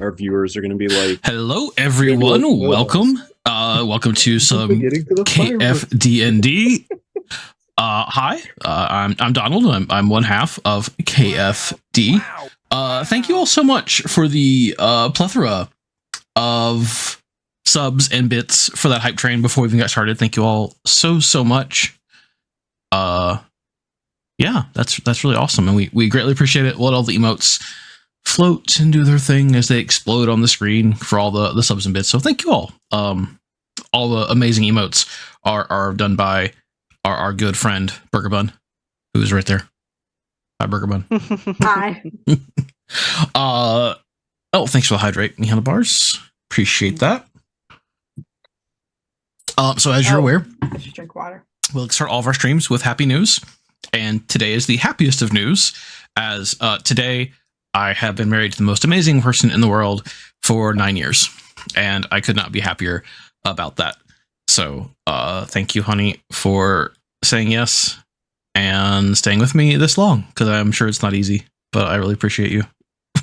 our viewers are going to be like, "Hello, everyone. Welcome. Welcome to some KFD&D. Hi, I'm Donald. I'm one half of KFD. Thank you all so much for the plethora of subs and bits for that hype train before we even got started. Thank you all so much. Yeah, that's really awesome, and we greatly appreciate it. We'll let all the emotes float and do their thing as they explode on the screen for all the subs and bits. So thank you all. All the amazing emotes are done by our good friend Burger Bun, who is right there. Hi, Burger Bun. Hi. Oh, thanks for the hydrate me on the bars. Appreciate that. So as you're aware, I should drink water. We'll start all of our streams with happy news, and today is the happiest of news, as today I have been married to the most amazing person in the world for 9 years, and I could not be happier about that. So thank you, honey, for saying yes and staying with me this long, because I'm sure it's not easy, but I really appreciate you.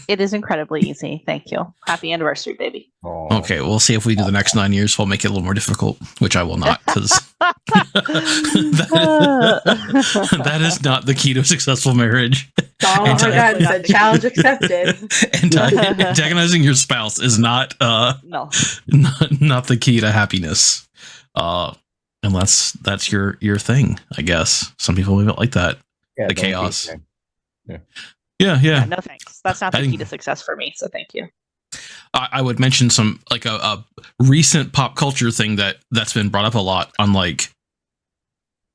It is incredibly easy. Thank you. Happy anniversary, baby. Aww. Okay, we'll see if we do the next 9 years. We'll make it a little more difficult, which I will not, because that is not the key to a successful marriage. Oh my God, it's a challenge accepted. Antagonizing your spouse is not No. not the key to happiness. Unless that's your thing, I guess. Some people maybe don't like that. Yeah, the chaos. Yeah, no thanks. That's not the key to success for me, so thank you. I would mention some like a recent pop culture thing that's been brought up a lot on like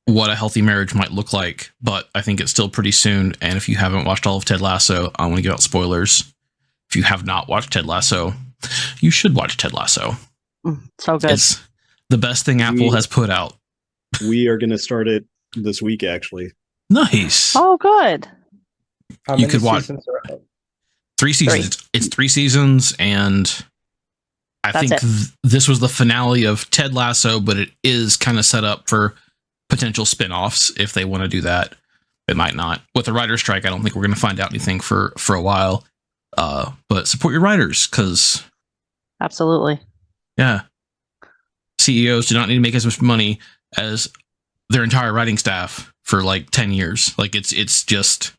what a healthy marriage might look like, but I think it's still pretty soon. And if you haven't watched all of Ted Lasso, I want to give out spoilers. If you have not watched Ted Lasso, you should watch Ted Lasso. So good. It's the best thing Apple has put out. We are going to start it this week, actually. Nice. Oh, good. You could watch 3 seasons. It's 3 seasons, and I think this was the finale of Ted Lasso, but it is kind of set up for potential spin-offs if they want to do that. It might not. With the writer's strike, I don't think we're going to find out anything for a while. But support your writers, because absolutely. Yeah. CEOs do not need to make as much money as their entire writing staff for like 10 years. Like it's just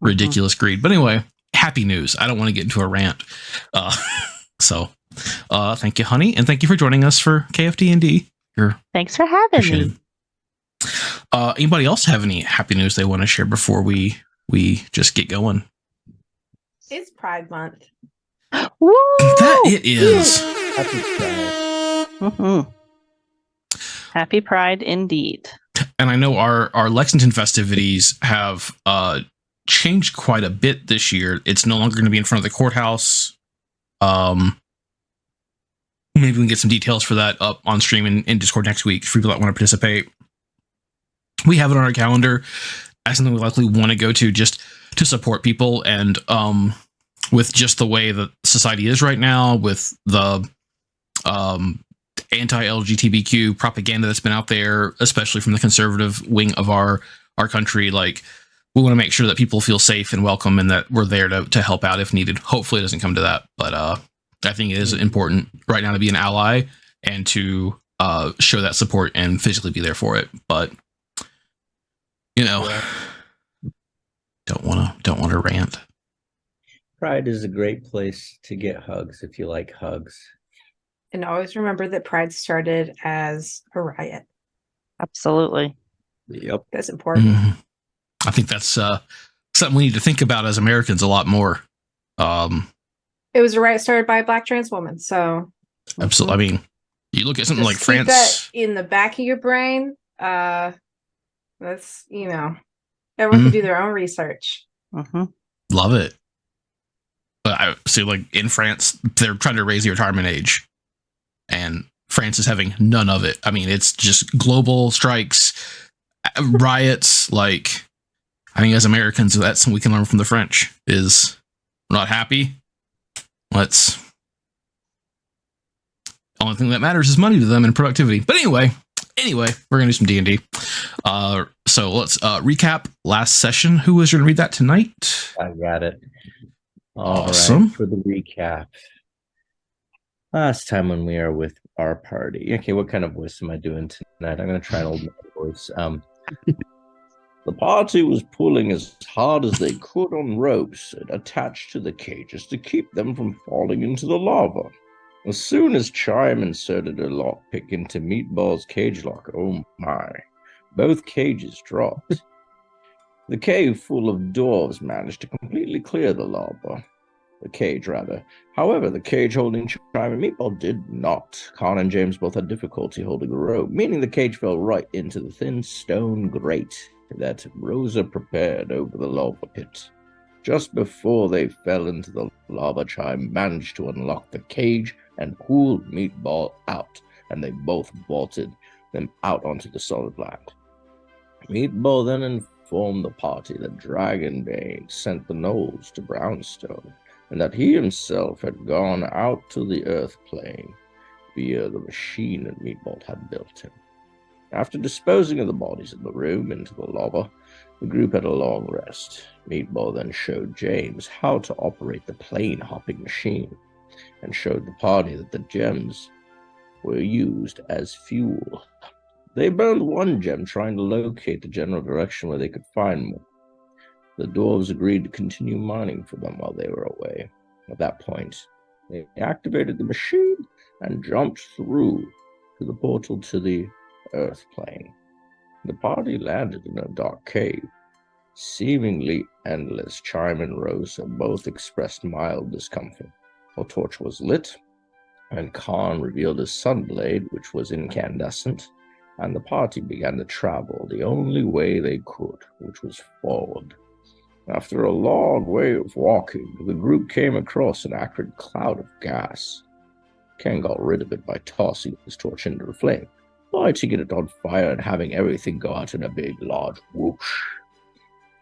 ridiculous greed. But anyway, happy news. I don't want to get into a rant. So thank you, honey. And thank you for joining us for KFD&D. Thanks for having me. Anybody else have any happy news they want to share before we just get going? It's Pride Month. Woo! That it is. Happy Pride. Happy Pride indeed. And I know our Lexington festivities have changed quite a bit this year. It's no longer going to be in front of the courthouse. Maybe we can get some details for that up on stream in Discord next week for people that want to participate. We have it on our calendar as something we likely want to go to just to support people, and with just the way that society is right now, with the anti-LGBTQ propaganda that's been out there, especially from the conservative wing of our country, like we want to make sure that people feel safe and welcome, and that we're there to help out if needed. Hopefully it doesn't come to that, but I think it is important right now to be an ally and to show that support and physically be there for it. But you know, don't want to rant. Pride is a great place to get hugs if you like hugs. And always remember that Pride started as a riot. Absolutely. Yep. That's important. Mm-hmm. I think that's something we need to think about as Americans a lot more. It was a riot started by a Black trans woman, so absolutely. I mean, you look at something just like France. Keep that in the back of your brain. That's everyone can do their own research. Love it. But I see, like in France, they're trying to raise the retirement age, and France is having none of it. I mean, it's just global strikes, riots. Like, I think as Americans, that's something we can learn from the French. Is we're not happy. Only thing that matters is money to them and productivity. But anyway, we're gonna do some D&D. So let's recap last session. Who is going to read that tonight? I got it. Awesome. Right, for the recap, Last time when we are with our party. Okay, what kind of voice am I doing tonight? I'm gonna try an old man voice. The party was pulling as hard as they could on ropes attached to the cages to keep them from falling into the lava. As soon as Chime inserted a lockpick into Meatball's cage lock, oh my, both cages dropped. The cave full of dwarves managed to completely clear the lava. The cage, rather. However, the cage holding Chime and Meatball did not. Con and James both had difficulty holding the rope, meaning the cage fell right into the thin stone grate that Rosa prepared over the lava pit. Just before they fell into the lava, Chime managed to unlock the cage and pulled Meatball out, and they both vaulted them out onto the solid land. Meatball then informed the party that Dragonbane sent the gnolls to Brownstone, and that he himself had gone out to the Earth plane via the machine that Meatball had built him. After disposing of the bodies in the room into the lava, the group had a long rest. Meatball then showed James how to operate the plane-hopping machine, and showed the party that the gems were used as fuel. They burned one gem trying to locate the general direction where they could find more. The dwarves agreed to continue mining for them while they were away. At that point, they activated the machine and jumped through to the portal to the Earth plane. The party landed in a dark cave. Seemingly endless, Chime and Rosa both expressed mild discomfort. A torch was lit, and Khan revealed his sunblade, which was incandescent, and the party began to travel the only way they could, which was forward. After a long way of walking, the group came across an acrid cloud of gas. Ken got rid of it by tossing his torch into the flame, lighting it on fire and having everything go out in a big, large whoosh.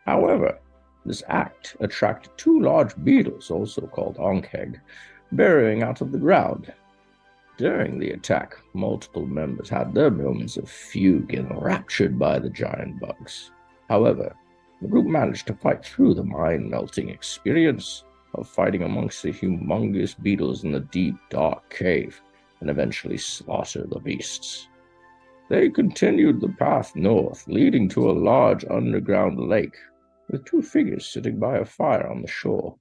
However, this act attracted two large beetles, also called Onkeg, burrowing out of the ground. During the attack, multiple members had their moments of fugue enraptured by the giant bugs. However, the group managed to fight through the mind-melting experience of fighting amongst the humongous beetles in the deep, dark cave and eventually slaughter the beasts. They continued the path north, leading to a large underground lake with two figures sitting by a fire on the shore.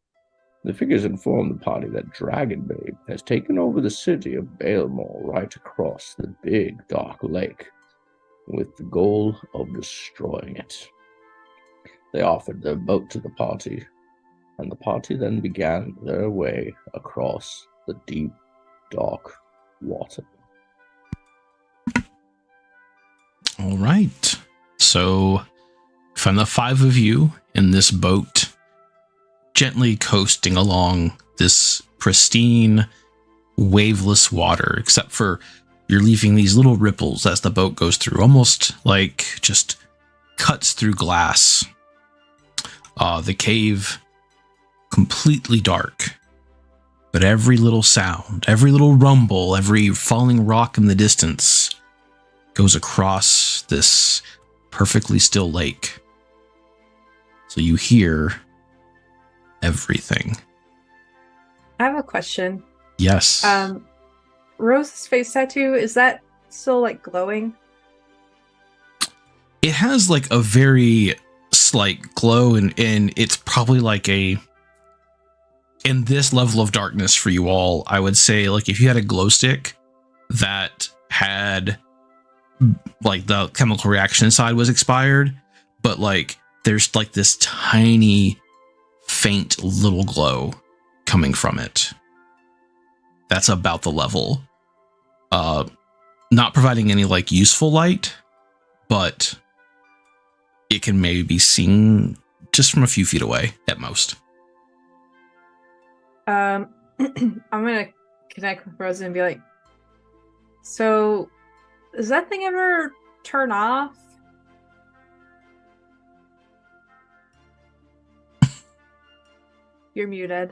The figures informed the party that Dragonbane has taken over the city of Balemore right across the big, dark lake, with the goal of destroying it. They offered their boat to the party, and the party then began their way across the deep, dark water. All right. So, from the five of you in this boat, gently coasting along this pristine, waveless water, except for you're leaving these little ripples as the boat goes through, almost like just cuts through glass. The cave, completely dark, but every little sound, every little rumble, every falling rock in the distance goes across this perfectly still lake. So you hear everything. I have a question. Yes. Rose's face tattoo, is that still like glowing? It has like a very slight glow, and it's probably like in this level of darkness for you all, I would say, like, if you had a glow stick that had like the chemical reaction inside was expired, but like there's like this tiny faint little glow coming from it. That's about the level. Not providing any like useful light, but it can maybe be seen just from a few feet away at most. I'm gonna connect with Rosa and be like, so does that thing ever turn off? You're muted.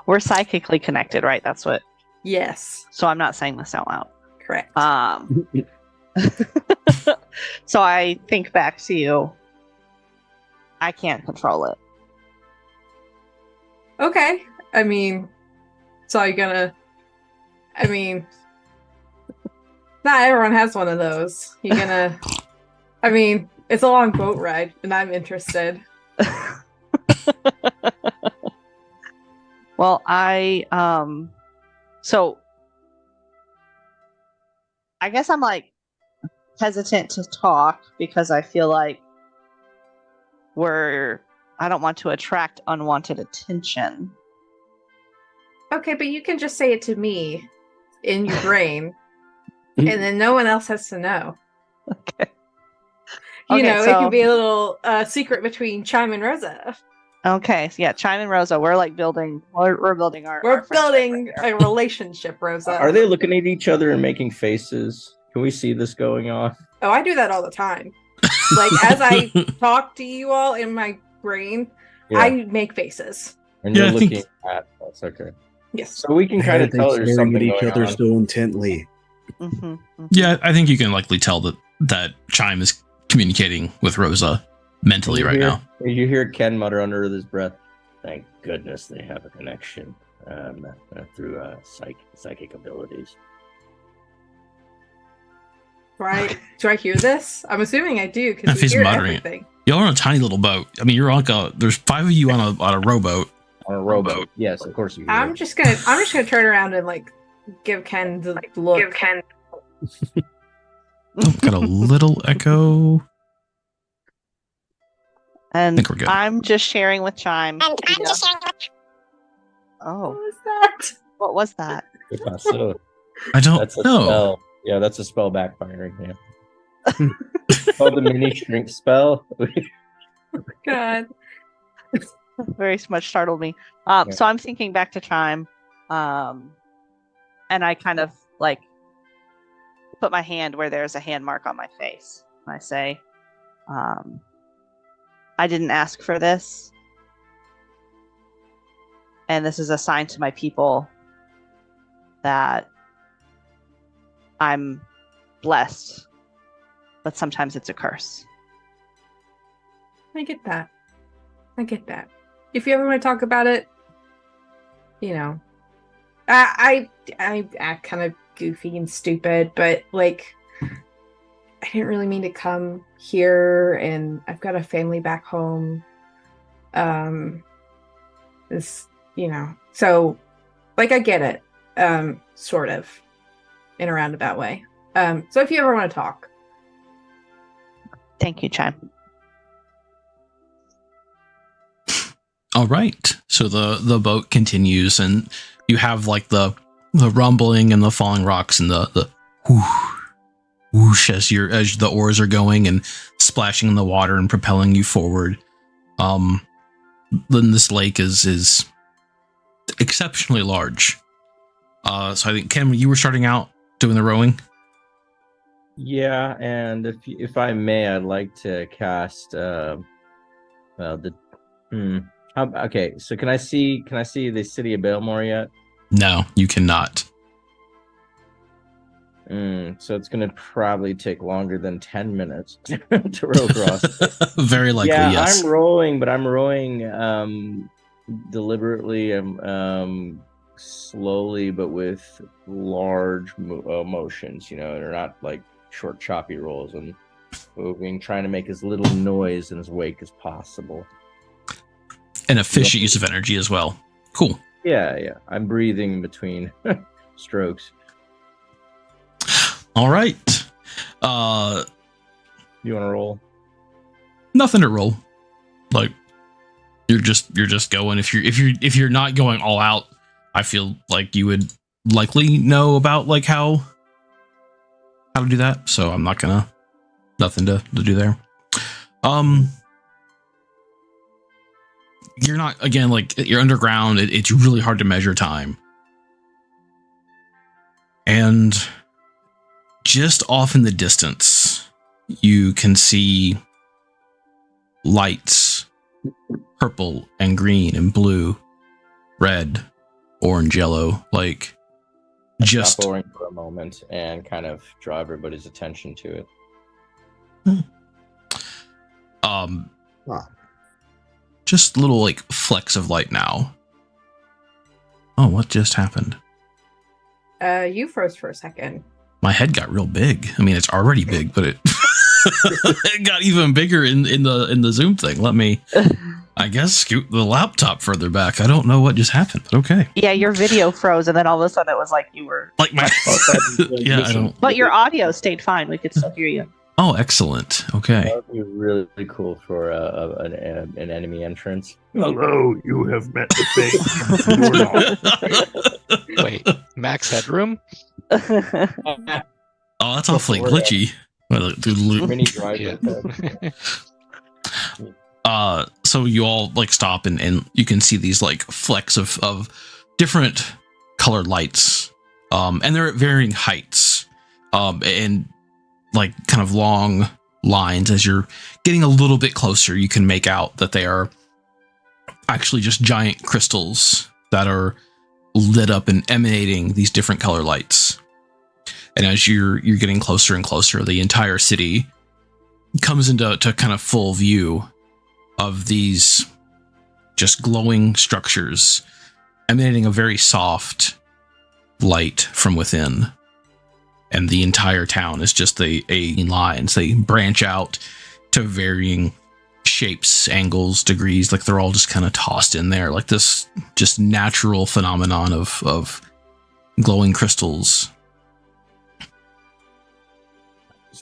We're psychically connected, right? That's what. Yes. So I'm not saying this out loud. Correct. So I think back to you. I can't control it. Okay. I mean, so are you gonna I mean, not everyone has one of those. You're gonna. I mean, it's a long boat ride, and I'm interested. Well, so I guess I'm like hesitant to talk because I feel like I don't want to attract unwanted attention. Okay, but you can just say it to me in your brain, and then no one else has to know. Okay. You Okay, know, it so- could be a little secret between Chime and Rosa. Okay, so yeah, Chime and Rosa, we're building our We're friendship building right a relationship, Rosa. Are they looking at each other and making faces? Can we see this going on? Oh, I do that all the time. Like, as I talk to you all in my brain, Yeah. I make faces. And Yeah, you're I think- looking at us. Okay. Yes. So we can kind of They tell there's staring something at each going other on. so intently. Yeah, I think you can likely tell that Chime is communicating with Rosa mentally right now. You hear Ken mutter under his breath, "Thank goodness they have a connection through psychic abilities." Right? Do I hear this? I'm assuming I do If because he's you hear muttering it. everything. Y'all are on a tiny little boat. I mean, you're on there's 5 of you on a rowboat. On a rowboat. Yes, of course you hear. I'm just gonna turn around and like give Ken the look. Oh, got a little echo. And think we're good. I'm just sharing with Chime. And I'm just sharing Oh, What was that? what was that? It paso. I don't That's a know. spell. Yeah, that's a spell backfiring. Yeah. Oh, the mini shrink spell. God. Very much startled me. So I'm thinking back to Chime, and I kind of like put my hand where there's a hand mark on my face. And I say, I didn't ask for this, and this is a sign to my people that I'm blessed, but sometimes it's a curse. I get that. If you ever want to talk about it, you know, I act kind of goofy and stupid, but like, I didn't really mean to come here, and I've got a family back home. This, you know, so like I get it, sort of, in a roundabout way. So if you ever want to talk, Thank you, Chime. All right. So the boat continues, and you have like the rumbling and the falling rocks and the whoosh, whoosh as the oars are going and splashing in the water and propelling you forward. Then this lake is exceptionally large. So I think Ken, you were starting out doing the rowing. Yeah, and if I may, I'd like to cast okay, so can I see the city of Balemore yet? No, you cannot. So it's gonna probably take longer than 10 minutes to row across. Very likely, Yeah, yes. I'm rowing, but I'm rowing deliberately, slowly, but with large motions. You know, they're not like short, choppy rolls, and moving, trying to make as little noise in his wake as possible. An efficient use of energy as well. Cool. Yeah. I'm breathing between strokes. All right. You want to roll? Nothing to roll. Like you're just going. If you're not going all out, I feel like you would likely know about like how to do that. So I'm not gonna nothing to do there. You're not, again, like you're underground. It's really hard to measure time. And just off in the distance, you can see lights, purple and green and blue, red, orange, yellow, like just Stop rowing for a moment and kind of draw everybody's attention to it. just little like flecks of light now. Oh, what just happened? You froze for a second. My head got real big. I mean, it's already big, but it it got even bigger in the Zoom thing. Let me, I guess, scoot the laptop further back. I don't know what just happened, but okay. Yeah, your video froze, and then all of a sudden it was like you were. Like my, yeah, I don't. But your audio stayed fine. We could still hear you. Oh, excellent. Okay. That would be really cool for an enemy entrance. Hello, you have met the fate. Wait, max headroom? Oh, that's awfully Before that. glitchy. Mini drive. Yeah. So you all like stop and you can see these like flecks of different colored lights. And they're at varying heights. And like kind of long lines. As you're getting a little bit closer, you can make out that they are actually just giant crystals that are lit up and emanating these different color lights. And as you're getting closer and closer, the entire city comes into kind of full view of these just glowing structures emanating a very soft light from within. And the entire town is just a lines. They branch out to varying shapes, angles, degrees. Like they're all just kind of tossed in there, like this just natural phenomenon of glowing crystals.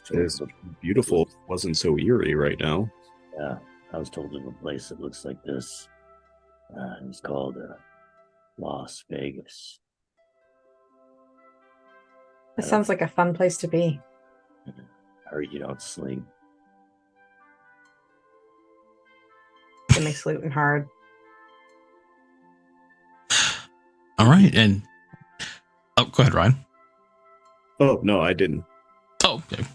It's beautiful. Wasn't so eerie right now. Yeah, I was told of a place that looks like this. It's called Las Vegas. That sounds like a fun place to be. I heard you don't sleep. It makes looting hard. All right, and oh, go ahead, Ryan. Oh no, I didn't. Oh, okay.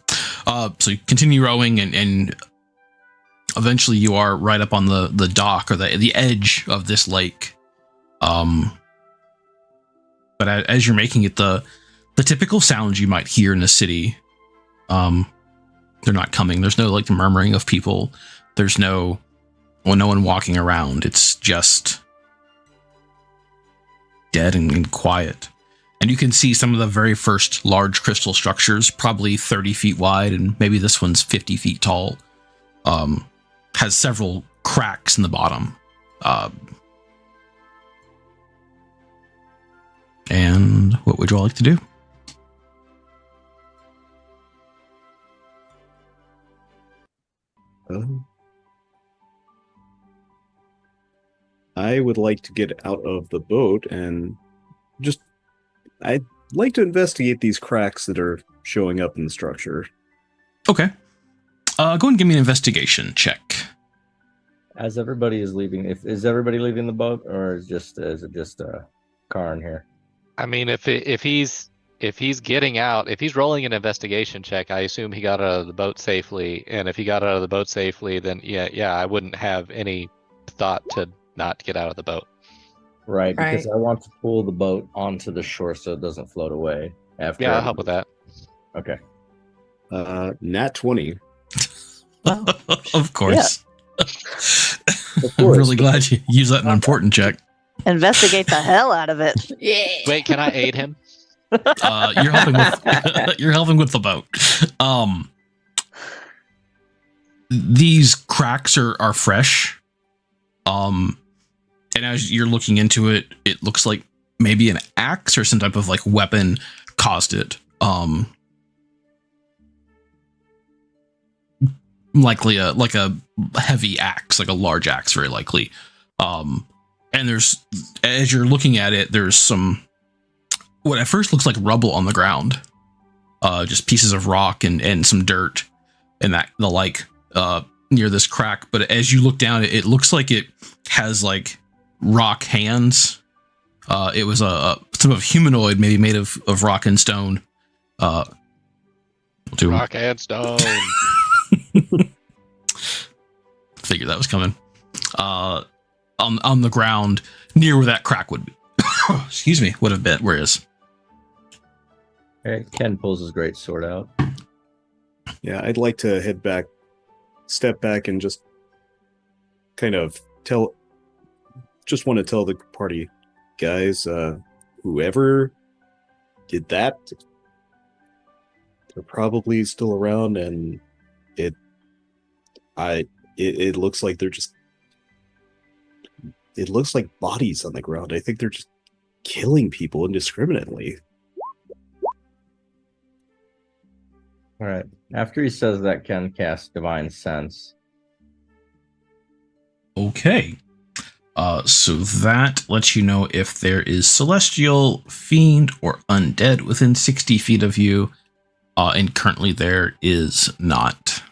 So you continue rowing, and eventually you are right up on the dock or the edge of this lake. But as you're making it, the typical sounds you might hear in a city, they're not coming. There's no like murmuring of people. There's no one walking around. It's just dead and quiet. And you can see some of the very first large crystal structures, probably 30 feet wide, and maybe this one's 50 feet tall. Has several cracks in the bottom. And what would you all like to do? I would like to get out of the boat and I'd like to investigate these cracks that are showing up in the structure. Okay. Go ahead and give me an investigation check. As everybody is leaving, is everybody leaving the boat, or is it just Karn here? I mean, if he's getting out, if he's rolling an investigation check, I assume he got out of the boat safely. And if he got out of the boat safely, then yeah, I wouldn't have any thought to not get out of the boat. Right, because Right. I want to pull the boat onto the shore so it doesn't float away. After Yeah, I'll help with that. Okay. Nat 20. Of course. Of I'm course. really glad you used that in an important check. Investigate the hell out of it. Yeah. Wait, can I aid him? You're helping with you're helping with the boat. These cracks are fresh. And as you're looking into it, it looks like maybe an axe or some type of like weapon caused it. Likely a heavy axe, like a large axe, very likely. And there's, as you're looking at it, there's some what at first looks like rubble on the ground, just pieces of rock and some dirt and the like near this crack. But as you look down, it looks like it has like rock hands. It was a sort of humanoid, maybe made of rock and stone. Rock and stone. Figured that was coming. On the ground near where that crack would be. Excuse me, would have been. Where is? Okay, Ken pulls his great sword out. Yeah, I'd like to step back and just kind of want to tell the party guys, whoever did that, they're probably still around, and it it looks like they're just. It looks like bodies on the ground. I think they're just killing people indiscriminately. All right. After he says that, Ken casts Divine Sense. Okay. So that lets you know if there is celestial, fiend, or undead within 60 feet of you. And currently there is not.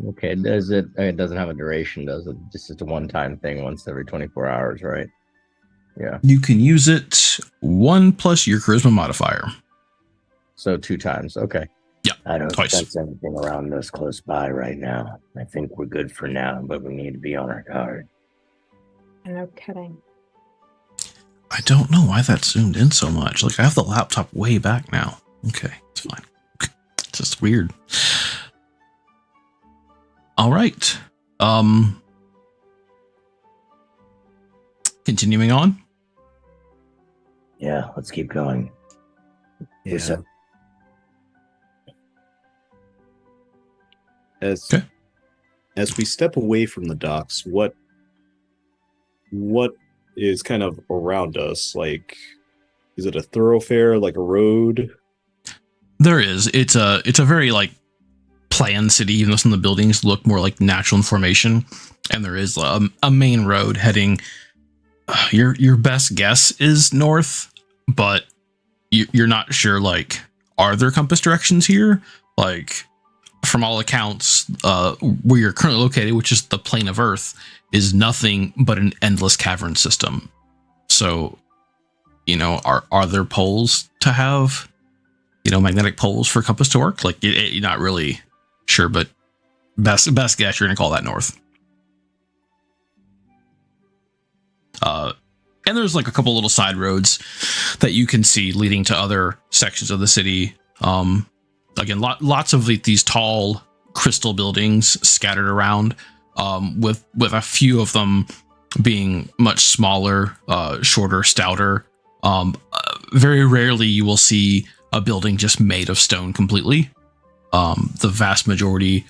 Okay. Does it? It doesn't have a duration, does it? Just it's a one-time thing, once every 24 hours, right? Yeah. You can use it 1 plus your charisma modifier. So 2 times. Okay. Yeah. I don't Twice. sense anything around us close by right now. I think we're good for now, but we need to be on our guard. No kidding. I don't know why that zoomed in so much. Like, I have the laptop way back now. Okay, it's fine. It's just weird. All right. Continuing on. Yeah, let's keep going. Yeah. So- As we step away from the docks, what is kind of around us? Like, is it a thoroughfare, like a road? There is. It's a very like planned city, even though some of the buildings look more like natural formation. And there is a main road heading. Your best guess is north, but you're not sure. Like, are there compass directions here? Like, from all accounts, where you're currently located, which is the plane of Earth, is nothing but an endless cavern system. So, are there poles to have, magnetic poles for compass to work? Like, you're not really sure, but best guess, you're gonna call that north. And there's like a couple little side roads that you can see leading to other sections of the city. Again, lots of these tall crystal buildings scattered around, with a few of them being much smaller, shorter, stouter. Very rarely you will see a building just made of stone completely. The vast majority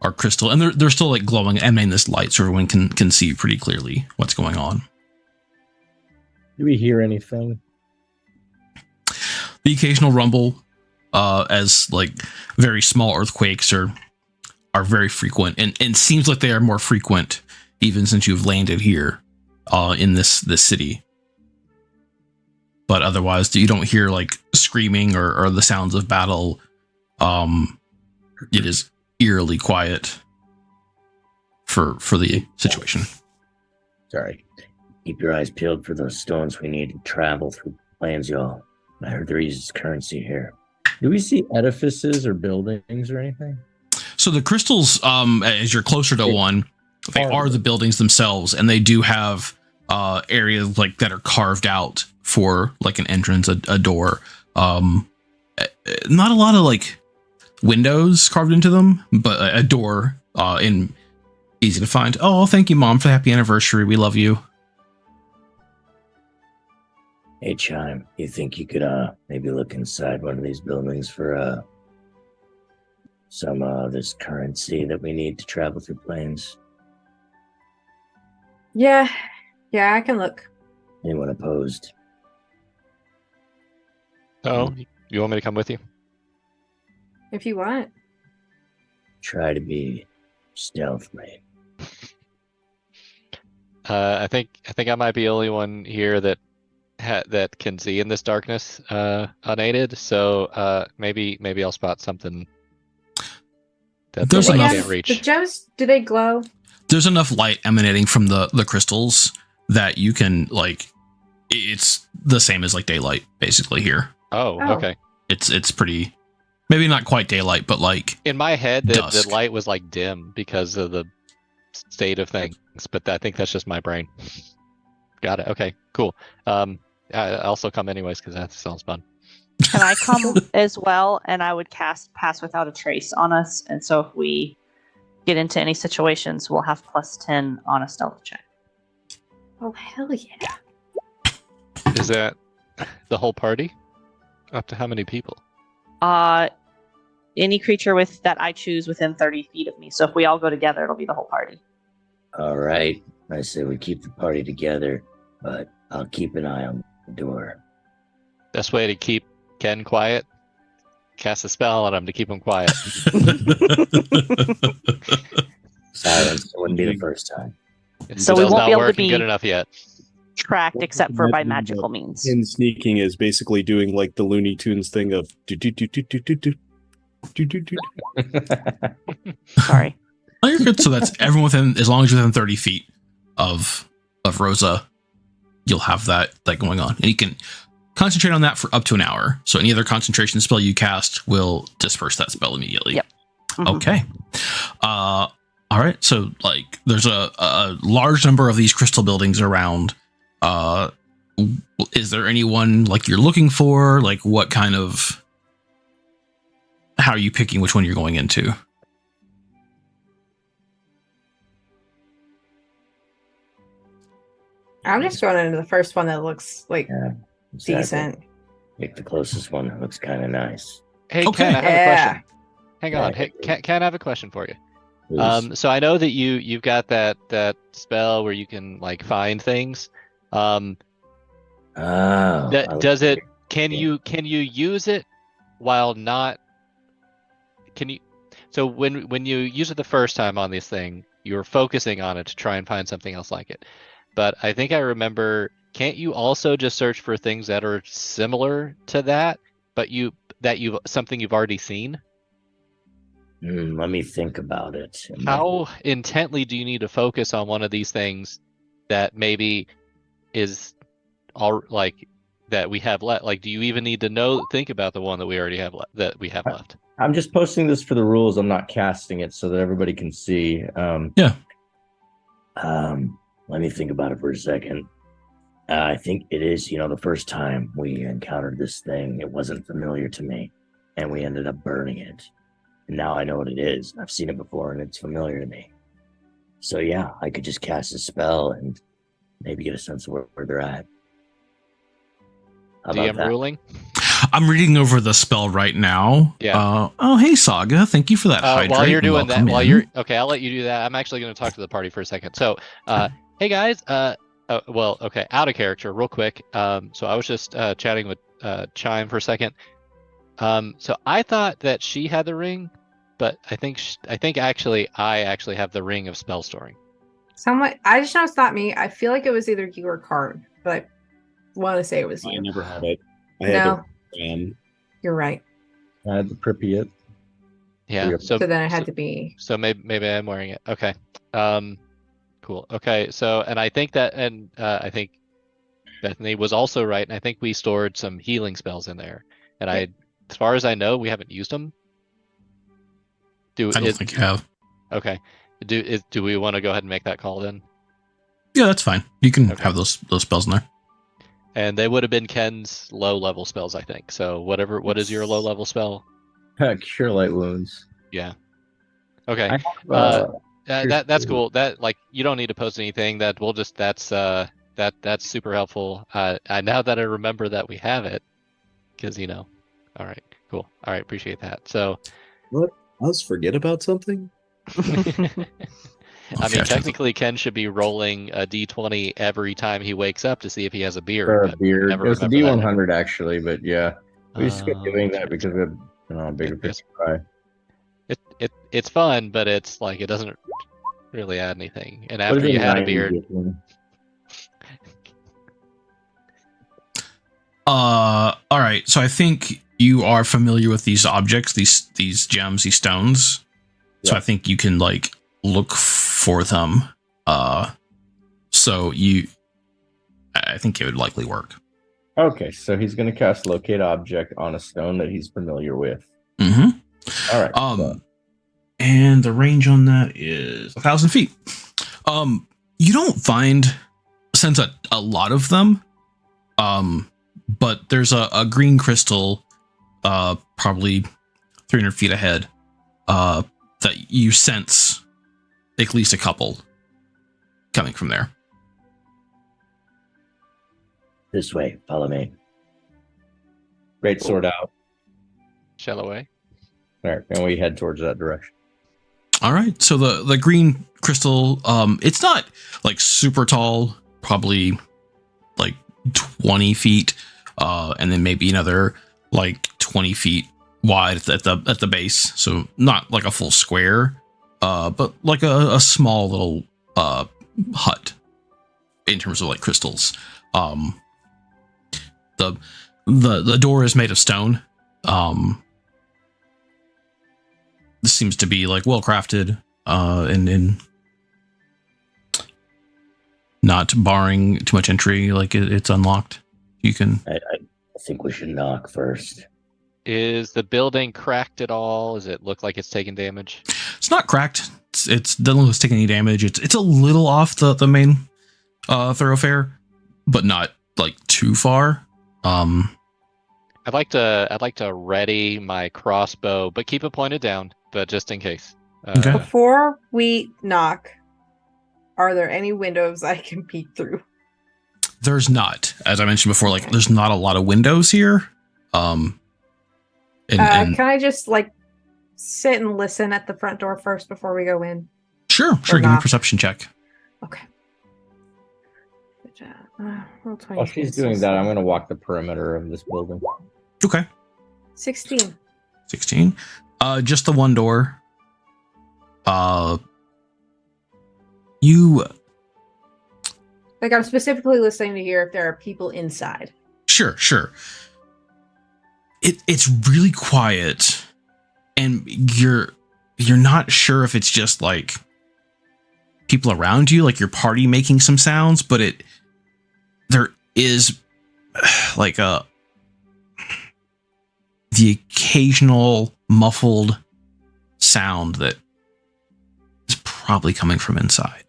are crystal, and they're still like glowing, emanating this light, so everyone can see pretty clearly what's going on. Do we hear anything? The occasional rumble, as like very small earthquakes are very frequent, and seems like they are more frequent even since you've landed here in this city. But otherwise, you don't hear like screaming or the sounds of battle. It is eerily quiet for the situation. Sorry. Keep your eyes peeled for those stones we need to travel through plains, y'all. I heard there is currency here. Do we see edifices or buildings or anything? So the crystals, as you're closer to one, they are the buildings themselves, and they do have areas like that are carved out for like an entrance, a door. Not a lot of like windows carved into them, but a door in easy to find. Oh, thank you, Mom, for the happy anniversary. We love you. Hey, Chime, you think you could maybe look inside one of these buildings for some this currency that we need to travel through plains? Yeah, I can look. Anyone opposed? Oh, you want me to come with you? If you want. Try to be stealth, mate. I think I might be the only one here that can see in this darkness unaided. So maybe I'll spot something that the There's light enough- can't reach. The gems, do they glow? There's enough light emanating from the crystals that you can like. It's the same as like daylight basically here. Oh, Oh. okay. It's pretty, maybe not quite daylight, but like In my head, the Dusk. light was like dim because of the state of things, but I think that's just my brain. Got it. Okay, cool. I also come anyways because that sounds fun. Can I come as well? And I would cast Pass Without a Trace on us. And so if we get into any situations, we'll have +10 on a stealth check. Oh, hell yeah. Is that the whole party? Up to how many people? Any creature that I choose within 30 feet of me. So if we all go together, it'll be the whole party. All right. I say we keep the party together, but I'll keep an eye on the door. Best way to keep Ken quiet? Cast a spell on him to keep him quiet. Silence. It wouldn't be the first time. So we Spell's won't not be able to working be- good enough yet. Tracked except for by Imagine magical that means. In sneaking is basically doing like the Looney Tunes thing of do do do do do do do do do do. Sorry. Oh, you're good. So that's everyone within, as long as you're within 30 feet of Rosa, you'll have that going on, and you can concentrate on that for up to an hour. So any other concentration spell you cast will disperse that spell immediately. Yep. Mhm. Okay. All right. So there's a large number of these crystal buildings around. Is there anyone you're looking for? What kind of? How are you picking which one you're going into? I'm just going into the first one that looks like Yeah, exactly. decent. Pick the closest one that looks kind of nice. Hey, Okay. Ken, I have a Yeah. question. Hang on. Hey, Ken, I have a question for you. Please. So I know that you've got that spell where you can find things. Oh, I like Does it? Can Yeah. you use it while not? Can you? So when you use it the first time on this thing, you're focusing on it to try and find something else like it. But I think I remember. Can't you also just search for things that are similar to that, but something you've already seen? Let me think about it. How intently do you need to focus on one of these things that maybe is all that we have left? Do you even need to think about the one that we already have left? I'm just posting this for the rules. I'm not casting it so that everybody can see. Let me think about it for a second. I think it is, the first time we encountered this thing, it wasn't familiar to me, and we ended up burning it. And now I know what it is. I've seen it before, and it's familiar to me. So yeah, I could just cast a spell and maybe get a sense of where they're at. How about DM that? ruling. I'm reading over the spell right now. Yeah. Oh, hey, Saga. Thank you for that. While hydrate, you're doing that, welcome in. okay, I'll let you do that. I'm actually going to talk to the party for a second. So, hey guys. Okay, out of character, real quick. So I was just chatting with Chime for a second. So I thought that she had the ring, but I think actually I have the ring of spell storing. I just know it's not me. I feel like it was either you or Karn, but I want to say it was you. I never had it. I had No, the you're right. I had the Pripyat. Yeah. Yep. So then I had to be. So maybe I'm wearing it. Okay. Cool. Okay. So I think I think Bethany was also right, and I think we stored some healing spells in there. And as far as I know, we haven't used them. I don't think you have. Okay. Do we want to go ahead and make that call then? Yeah, that's fine. You can Okay. have those spells in there. And they would have been Ken's low level spells, I think. So what is your low level spell? Cure light wounds. Yeah. Okay. I have, That's cool. That you don't need to post anything. That's super helpful. Now that I remember that we have it, because all right, cool. All right, appreciate that. So, What? Us forget about something? I mean, technically, Ken should be rolling a d20 every time he wakes up to see if he has a beard. for a but beard. never It was the remember that. D100 actually, but yeah, we just kept doing that because we have a bigger Yes. picture eye. It's fun, but it's it doesn't really add anything. And What after is you it, had a 90 beard, different? All right. So I think you are familiar with these objects, these gems, these stones. So Yeah. I think you can look for them. So I think it would likely work. Okay, so he's going to cast locate object on a stone that he's familiar with. Mm-hmm. All right. And the range on that is 1,000 feet. You don't sense a lot of them. But there's a green crystal, probably 300 feet ahead, that you sense at least a couple coming from there. This way, follow me. Great sword out. Shell away. All right, and we head towards that direction. All right. So the green crystal, it's not like super tall, probably like 20 feet, and then maybe another like 20 feet wide at the base. So not like a full square, but like a small little hut in terms of like crystals. The door is made of stone. This seems to be like well crafted, and not barring too much entry. Like it's unlocked. You can. I think we should knock first. Is the building cracked at all? Does it look like it's taking damage? It's not cracked. It's doesn't look like it's taking any damage. It's a little off the main thoroughfare, but not like too far. I'd like to ready my crossbow, but keep it pointed down, but just in case. Okay. Before we knock, are there any windows I can peek through? There's not, as I mentioned before, like there's not a lot of windows here. And Can I just like sit and listen at the front door first before we go in? sure, give me a perception check. Okay. Good job. Roll 20. While she's doing that, I'm going to walk the perimeter of this building. Okay. 16. 16. Just the one door. You Like I'm specifically listening to hear if there are people inside. sure. It's really quiet, and you're not sure if it's just like people around you, like your party making some sounds, but there is like the occasional muffled sound that is probably coming from inside.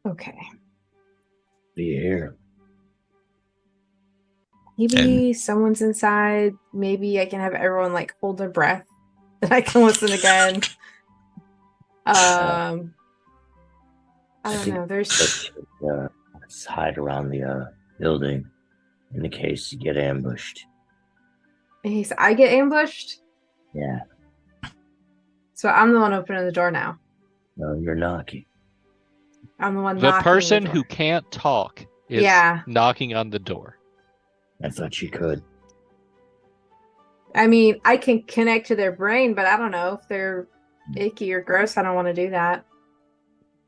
Okay. Do you hear? Maybe someone's inside. Maybe I can have everyone like hold their breath and I can listen again. I don't know. There's Let's hide around the building in the case you get ambushed. I get ambushed. Yeah. So I'm the one opening the door now. No, you're knocking. I'm the one The knocking person the who door. can't talk is Yeah. knocking on the door. I thought you could. I mean, I can connect to their brain, but I don't know if they're icky or gross. I don't want to do that.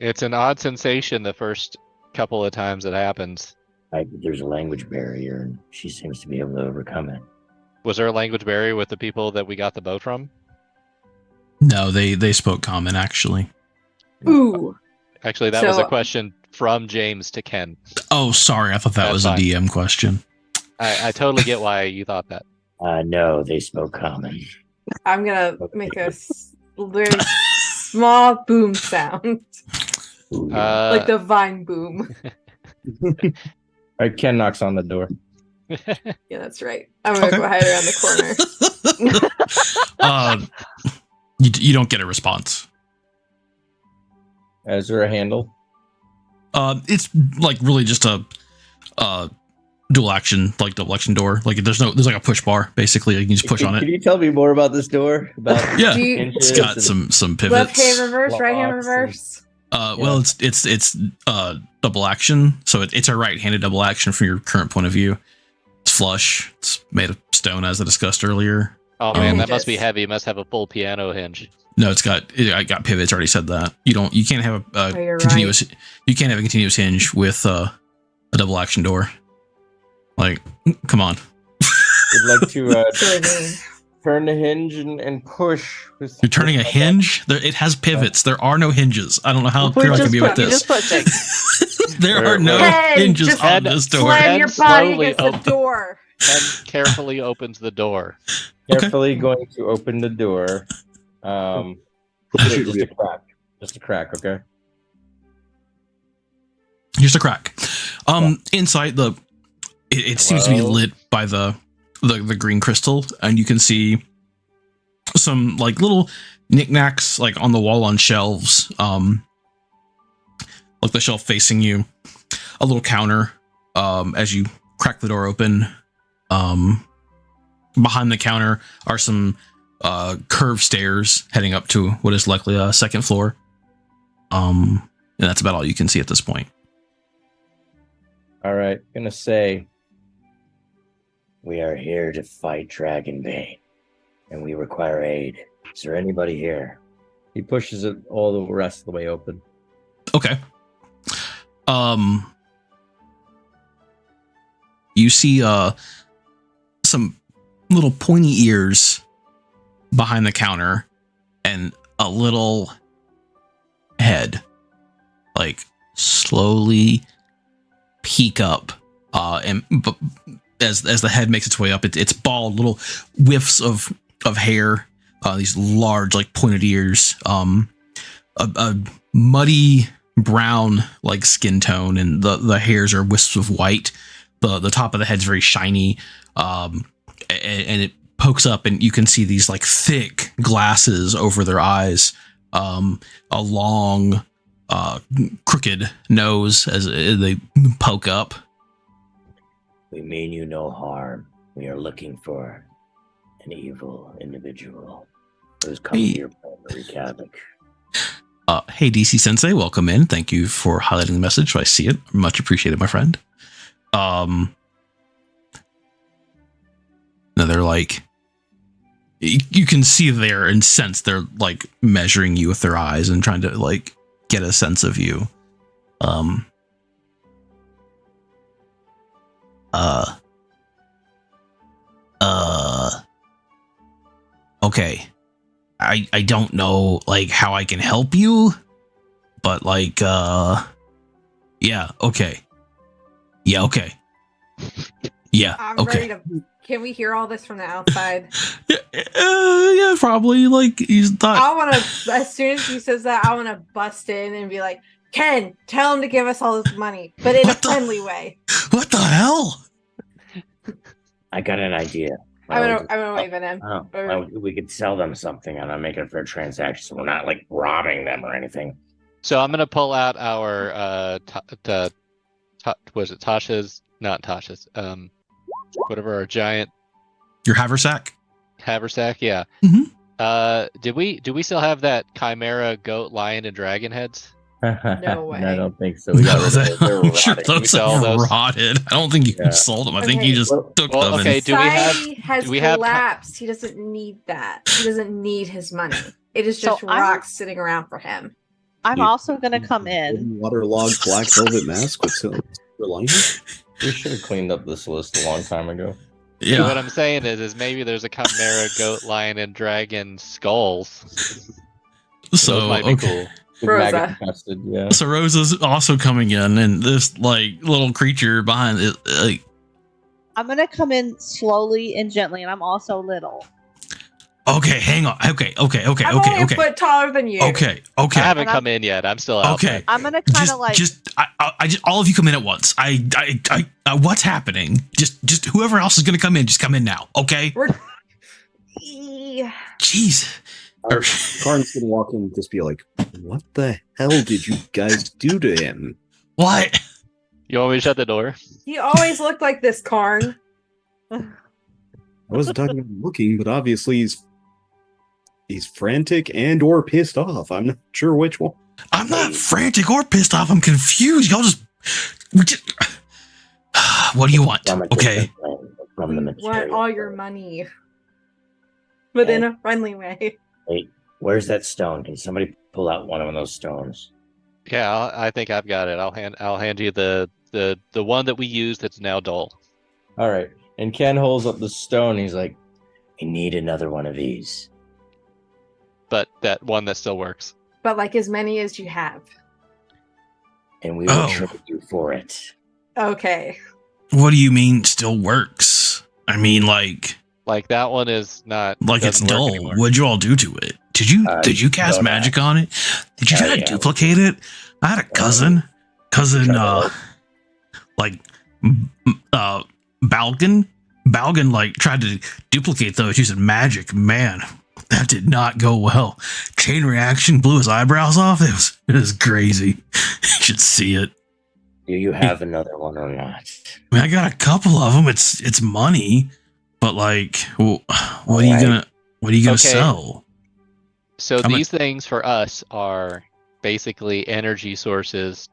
It's an odd sensation the first couple of times it happens. There's a language barrier, and she seems to be able to overcome it. Was there a language barrier with the people that we got the boat from? No, they spoke common actually. Ooh. Actually, that was a So- question from James to Ken. Oh, sorry, I thought that That's was fine. a DM question. I totally get why you thought that. No, they spoke common. I'm gonna make a very small boom sound, Ooh, yeah. like the vine boom. All right, Ken knocks on the door. Yeah, that's right. I'm gonna Okay. go hide around the corner. You don't get a response. Is there a handle? It's like really just a double action door. Like there's like a push bar basically. You can just push on Can it. you tell me more about this door? About Yeah, Do you- it's got some Left pivots. hand reverse, right hand Locks reverse. Well, it's double action, so it's a right-handed double action from your current point of view. It's flush. It's made of stone, as I discussed earlier. Oh man, that must be Hinges. heavy. It must have a full piano hinge. No, I got pivots. Already said that. You can't have a you're continuous. You can't have a continuous hinge with a double action door. Like, come on. Would like to Silly me. turn the hinge and push. With, You're turning a hinge. It has pivots. There are no hinges. I don't know how We're clear I can just be with you're this. just pushing. There are no Ken, hinges just on Ken, this door. Slam your Ken body slowly against the open- door. Ken carefully opens the door. Carefully going to open the door. Just a crack. Just a crack, okay? Here's the crack. Inside it seems to be Hello? lit by the green crystal, and you can see some like little knickknacks like on the wall on shelves. Like the shelf facing you, a little counter as you crack the door open, behind the counter are some curved stairs heading up to what is likely a second floor. And that's about all you can see at this point. All right, gonna say We are here to fight Dragonbane, and we require aid. Is there anybody here? he pushes it all the rest of the way open. Okay. You see some little pointy ears behind the counter and a little head like slowly peek up and but as the head makes its way up, it's bald, little whiffs of hair, these large like pointed ears, a muddy brown like skin tone, and the hairs are wisps of white. The top of the head's very shiny, and it pokes up, and you can see these like thick glasses over their eyes, a long crooked nose as they poke up. We mean you no harm. We are looking for an evil individual who's coming here to wreak havoc. Hey, DC Sensei, welcome in. Thank you for highlighting the message so I see it. Much appreciated, my friend. No, they're like, you can see there and sense they're like measuring you with their eyes and trying to like get a sense of you. Okay. I don't know like how I can help you, but like yeah, okay. Yeah, okay. Yeah, I'm okay. ready to. Can we hear all this from the outside? Yeah, probably. Like he's not. I want to. As soon as he says that, I want to bust in and be like, "Ken, tell him to give us all this money, but in a friendly way." What the hell? I got an idea. I'm gonna wave at him. We could sell them something and make it a fair transaction, so we're not like robbing them or anything. So I'm gonna pull out our was it Tasha's? Not Tasha's. Whatever our giant Your haversack? haversack. Yeah. Mm-hmm. Do we still have that chimera, goat, lion, and dragon heads? No way. I don't think so. We got rid of those. I'm sure They're those sell have those. rotted. I don't think you Yeah. sold them. I think Okay. you just took Well, them. okay, And, do we have- Society has do we have- collapsed. He doesn't need that. He doesn't need his money. It is just So I'm- rocks sitting around for him. I'm You- also gonna come in. Waterlogged black velvet mask with silver lining. We should have cleaned up this list a long time ago. So what yeah. I'm saying is maybe there's a chimera, goat, lion, and dragon skulls. So Those might be okay. cool. Big Rosa. maggot infested, yeah. So Rosa's also coming in, and this like little creature behind it. Like, I'm gonna come in slowly and gently, and I'm also little. okay, hang on. Okay. I'm only a foot taller than you. Okay. I haven't And I'm- come in yet. I'm still out. Okay. I'm gonna kind of like. I just all of you come in at once. What's happening? Just whoever else is gonna come in, just come in now. Okay. We're. Yeah. Jeez. Karn's gonna walk in and just be like, "What the hell did you guys do to him?" What? You want me to shut the door? He always looked like this, Karn. I wasn't talking about looking, but obviously he's frantic and or pissed off. I'm not sure which one. I'm not frantic or pissed off. I'm confused. Y'all just. What do you want? From a Okay. different plane, from the We material. want all your money. But in a friendly way. Hey, where's that stone? Can somebody pull out one of those stones? Yeah, I think I've got it. I'll hand you the one that we used that's now dull. All right. And Ken holds up the stone. He's like, We need another one of these. But that one that still works. But like as many as you have. And we will Oh. trade you for it. Okay. What do you mean still works? I mean, like That one is not it's doesn't work dull. anymore. What'd you all do to it? Did you cast don't magic on it? Did you try to yeah. duplicate it? I had a cousin, Balgan like tried to duplicate those using magic. Man, that did not go well. Chain reaction blew his eyebrows off. It was crazy. You should see it. Do you have another one or not? I mean, I got a couple of them. It's money, but like, what are you gonna Okay. sell? So I'm a- these things for us are basically energy sources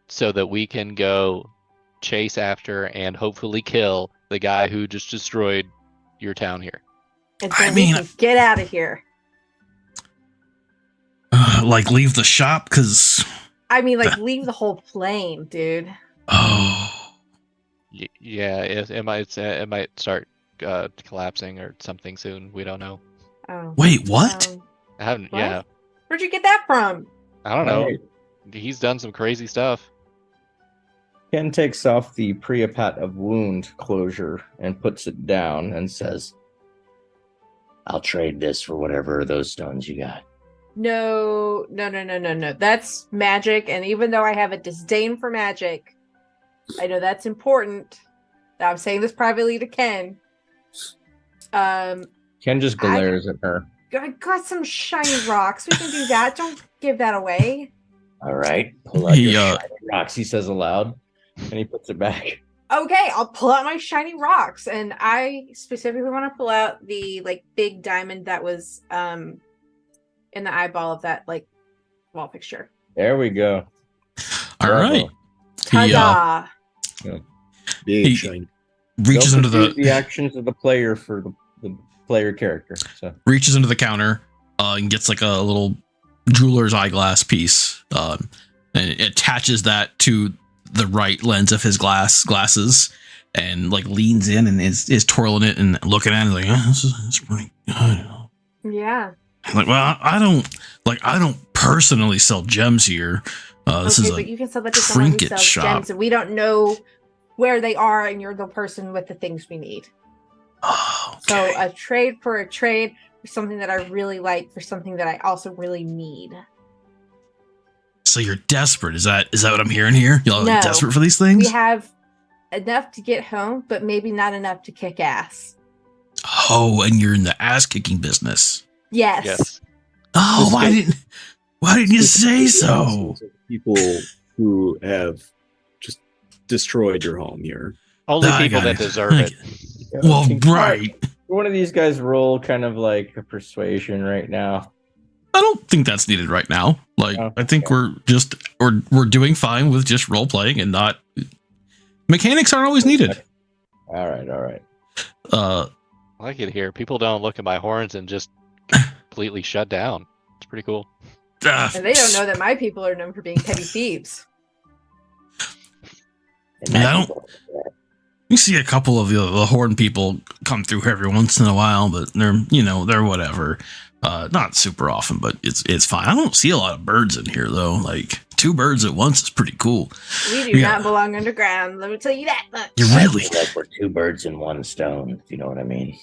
so that we can go chase after and hopefully kill the guy who just destroyed your town here. And I then mean- we can get out of here. Like leave the shop because I mean, like, leave the whole plane, dude. Yeah, it might start collapsing or something soon. We don't know. Oh. Wait, what? I haven't. What? Yeah, Where'd you get that from? I don't know. Right. He's done some crazy stuff. Ken takes off the Priapat of wound closure and puts it down and says, I'll trade this for whatever of those stones you got. No. That's magic, and even though I have a disdain for magic, I know that's important. I'm saying this privately to Ken. Ken just glares at her. I got some shiny rocks. We can do that. Don't give that away. All right, pull out your Yeah. shiny Rocks, he says aloud, and he puts it back. Okay, I'll pull out my shiny rocks, and I specifically want to pull out the like big diamond that was in the eyeball of that like wall fixture. There we go. All Bravo. right. He Ta-da! Big He- shiny. reaches Don't into confuse the the actions of the player for the player character. So reaches into the counter and gets like a little jeweler's eyeglass piece and it attaches that to the right lens of his glasses and like leans in and is twirling it and looking at it like, oh, this is pretty good. Yeah. I'm like, well, I don't personally sell gems here. This Okay, is but a you can sell that to someone who trinket sells shop. gems, and we don't know where they are, and you're the person with the things we need. Oh, So okay. a trade for something that I really like for something that I also really need. So you're desperate. Is that what I'm hearing here? Y'all No. are desperate for these things? We have enough to get home, but maybe not enough to kick ass. Oh, and you're in the ass kicking business. Yes. Yes. Oh, why didn't you say so? Thousands of people who have just destroyed your home here. Only I people got that it. deserve I it. Well, Can right. one of these guys roll kind of like a persuasion right now? I don't think that's needed right now. Like, Oh, I think okay. we're doing fine with just role playing and not mechanics aren't always needed. All right. Uh, I like it here. People don't look at my horns and just completely shut down. It's pretty cool. And they don't know that my people are known for being petty thieves. And Yeah, I that don't- You see a couple of the horn people come through every once in a while, but they're whatever. Not super often, but it's fine. I don't see a lot of birds in here though. Like 2 birds at once is pretty cool. We do Yeah. not belong underground. Let me tell you that much. You I really? feel like we're 2 birds in 1 stone, if you know what I mean.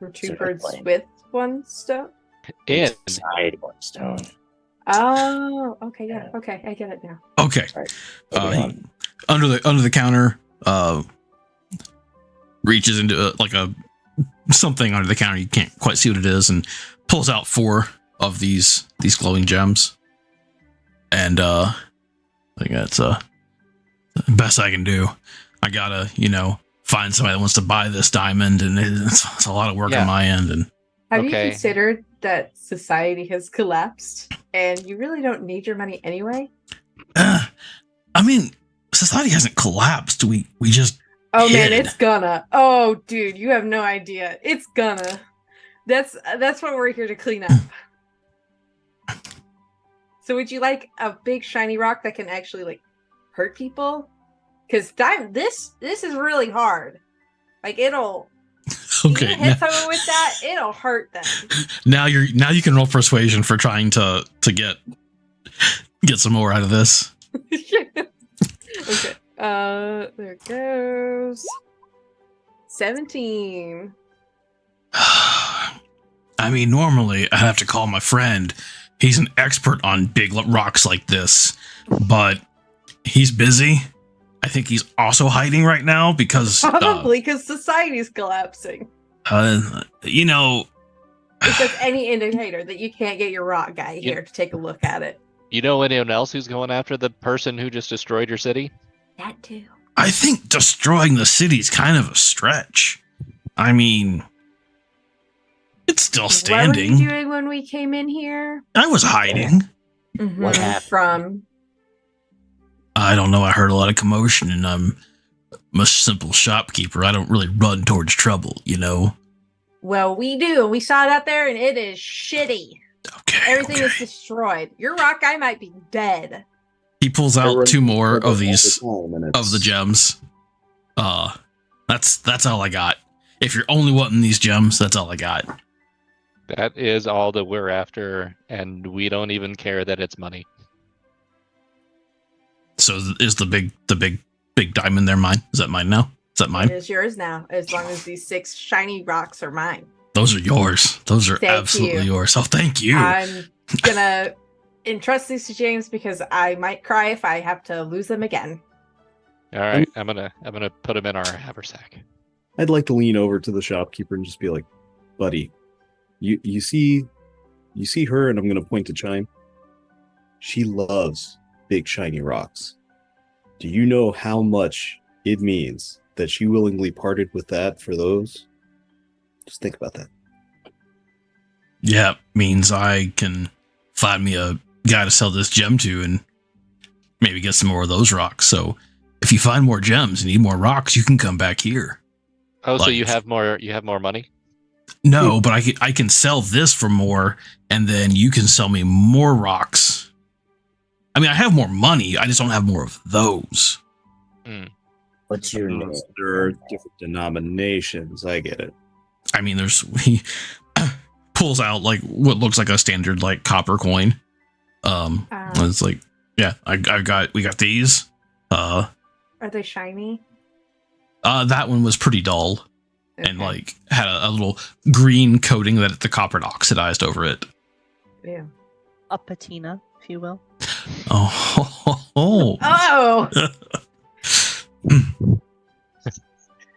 We're 2 Sort of birds plain. with 1 stone. And Inside 1 stone. Oh, okay, yeah, okay, I get it now. Okay. Moving He, on. under the counter, reaches into like a something under the counter. You can't quite see what it is, and pulls out 4 of these glowing gems. And I think that's the best I can do. I gotta find somebody that wants to buy this diamond, and it's a lot of work Yeah. on my end. And Have Okay. you considered that society has collapsed and you really don't need your money anyway? I mean, society hasn't collapsed. We just Oh man, Hid. it's gonna. Oh dude, you have no idea. It's gonna. That's what we're here to clean up. So would you like a big shiny rock that can actually like hurt people? Because this is really hard. Like it'll okay. you hit someone with that, it'll hurt them. Now you can roll persuasion for trying to get some more out of this. Okay. There it goes. 17. I mean, normally I have to call my friend. He's an expert on big rocks like this, but he's busy. I think he's also hiding right now because Probably because society's collapsing. If there's any indicator that you can't get your rock guy here to take a look at it. you know anyone else who's going after the person who just destroyed your city? That too. I think destroying the city is kind of a stretch. I mean, it's still standing. What were you doing when we came in here? I was hiding. What happened? From? I don't know. I heard a lot of commotion, and I'm a simple shopkeeper. I don't really run towards trouble, you know? Well, we do. We saw it out there, and it is shitty. Okay. Everything okay. is destroyed. Your rock guy might be dead. He pulls out 2 more of these of of the gems. That's all I got. If you're only wanting these gems, that's all I got. That is all that we're after, and we don't even care that it's money. So is the big diamond there mine? Is that mine now? Is that mine? It is yours now, as long as these 6 shiny rocks are mine. Those are yours. Those are Thank absolutely you. yours. Oh, thank you. I'm gonna entrust these to James because I might cry if I have to lose them again. All right, I'm gonna put them in our haversack. I'd like to lean over to the shopkeeper and just be like, buddy, you see her, and I'm gonna point to Chime. She loves big shiny rocks. Do you know how much it means that she willingly parted with that for those? Just think about that. Yeah, means I can find me a guy to sell this gem to and maybe get some more of those rocks. So if you find more gems and need more rocks, you can come back here. Oh, so Like- you have more money? No, but I can sell this for more, and then you can sell me more rocks. I mean, I have more money. I just don't have more of those. What's your name? There are different denominations. I get it. I mean, he pulls out like what looks like a standard like copper coin. It's like, yeah, we got these. Are they shiny? That one was pretty dull and Okay. like had a little green coating that the copper had oxidized over it. Yeah. A patina, if you will. Oh, Oh!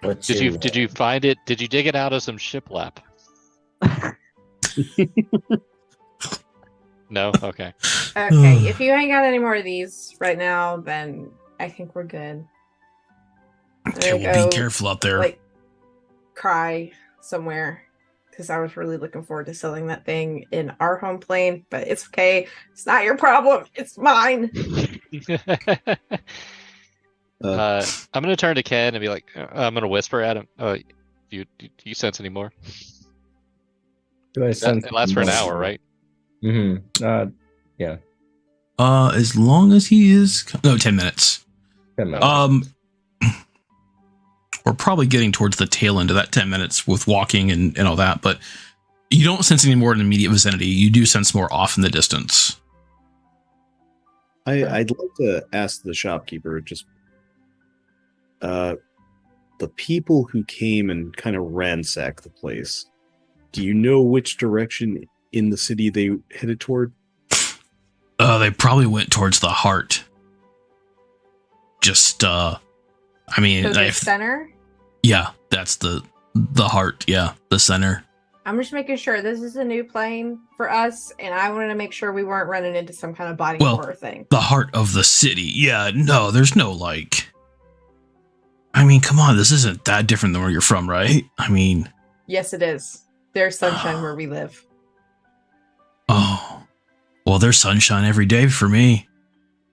What's Did your you did you find it? Did you dig it out of some shiplap? No. Okay. Okay, if you ain't got any more of these right now, then I think we're good. okay. I'm gonna Well, go, be careful out there. Like, cry somewhere because I was really looking forward to selling that thing in our home plane, but it's okay. It's not your problem. It's mine. I'm gonna turn to Ken and be like, I'm gonna whisper at him. Do you sense any more? Do I sense It lasts for an hour, right? Mm-hmm. Yeah. As long as he is 10 minutes. 10 minutes. We're probably getting towards the tail end of that 10 minutes with walking and all that, but you don't sense any more in the immediate vicinity. You do sense more off in the distance. I'd like to ask the shopkeeper just the people who came and kind of ransacked the place. Do you know which direction in the city they headed toward? They probably went towards the heart. Just I mean, So the center? yeah, that's the heart. Yeah, the center. I'm just making sure this is a new plane for us, and I wanted to make sure we weren't running into some kind of body horror thing. The heart of the city. Yeah, no, there's no like. I mean, come on, this isn't that different than where you're from, right? I mean, Yes, it is. There's sunshine where we live. oh, well, there's sunshine every day for me.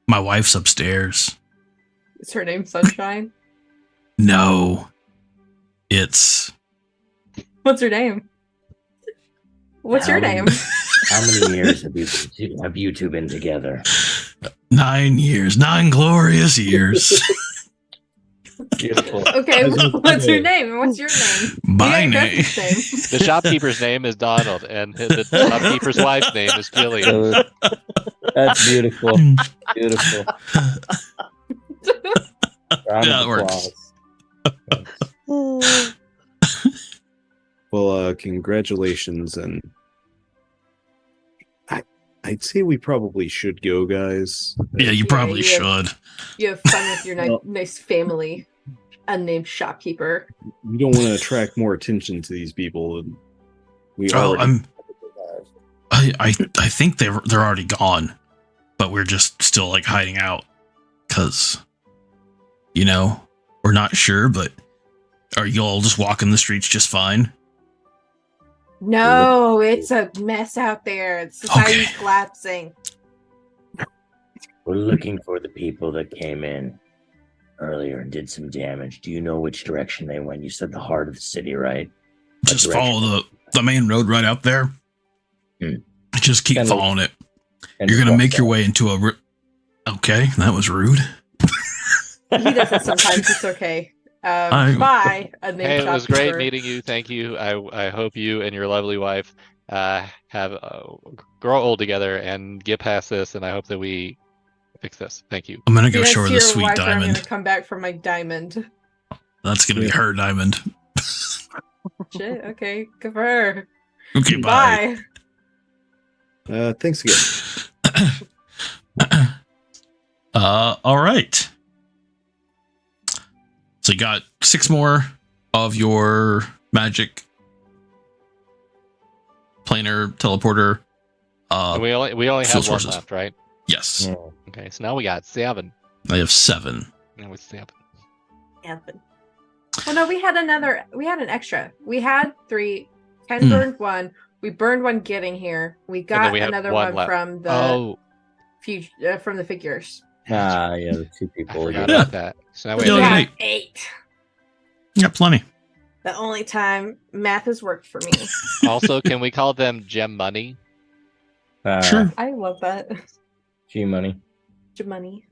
My wife's upstairs. Is her name Sunshine? No, it's What's her name? What's your name? How many years have you two been together? 9 years, 9 glorious years. Beautiful. Okay, what's her name? And what's your name? My You name. ain't got his The shopkeeper's name is Donald, and the shopkeeper's wife's name is Jillian. That's beautiful. Beautiful. Round Yeah, of it works. applause. Well, congratulations, and I'd say we probably should go, guys. Yeah, you Yeah, probably you should. You have fun with your Well- nice family, unnamed shopkeeper. We don't want to attract more attention to these people. And we Oh, already. I think they're already gone, but we're just still like hiding out because, you know, We're not sure, but are you all just walking the streets just fine? No, it's a mess out there. Society's collapsing. We're looking for the people that came in earlier and did some damage. Do you know which direction they went? You said the heart of the city, right? What Just direction? follow the main road right out there. Just keep Kind of- following it. And You're gonna walk make your down. way into a. Okay, that was rude. He does it sometimes. It's okay. Bye. And then Hey, it was great shopkeeper. meeting you. Thank you. I hope you and your lovely wife have grow old together and get past this. And I hope that we fix this. Thank you. I'm gonna go Yes, show her your the sweet wife, I'm diamond. gonna come back for my diamond. That's gonna be her diamond. Shit. Okay. Good for her. Okay, bye. Bye. Thanks again. All right. So you got 6 more of your magic planar teleporter. And we only fuel have one sources. left, right? Yes, Yeah. Okay, so now we got 7. I have 7. Now it's 7. Evan. Well, no, we had an extra. We had 3. Ken Hmm. burned 1. We burned 1 getting here. We then got we had another one one left. from the Oh, from the figures. Ah, yeah, the 2 I people. forgot Yeah. about that. So now we Yeah, We have yeah. had 8. 8. You got plenty. The only time math has worked for me. Also, can we call them gem money? Sure. I love that. G money. Jamoney.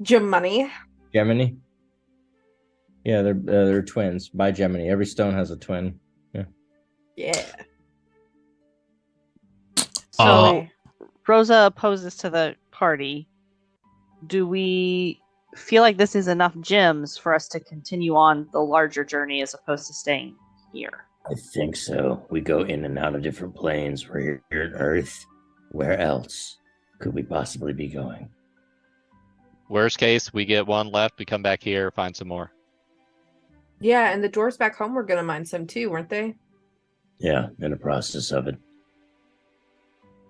Jamoney. Gemini. Yeah, they're twins. By Gemini. Every stone has a twin. Yeah. So Uh, Rosa poses to the party. Do we feel like this is enough gems for us to continue on the larger journey as opposed to staying here? I think so. We go in and out of different planes. We're here on Earth. Where else could we possibly be going? Worst case, we get 1 left. We come back here, find some more. Yeah, and the dwarves back home were gonna mine some too, weren't they? Yeah, in the process of it.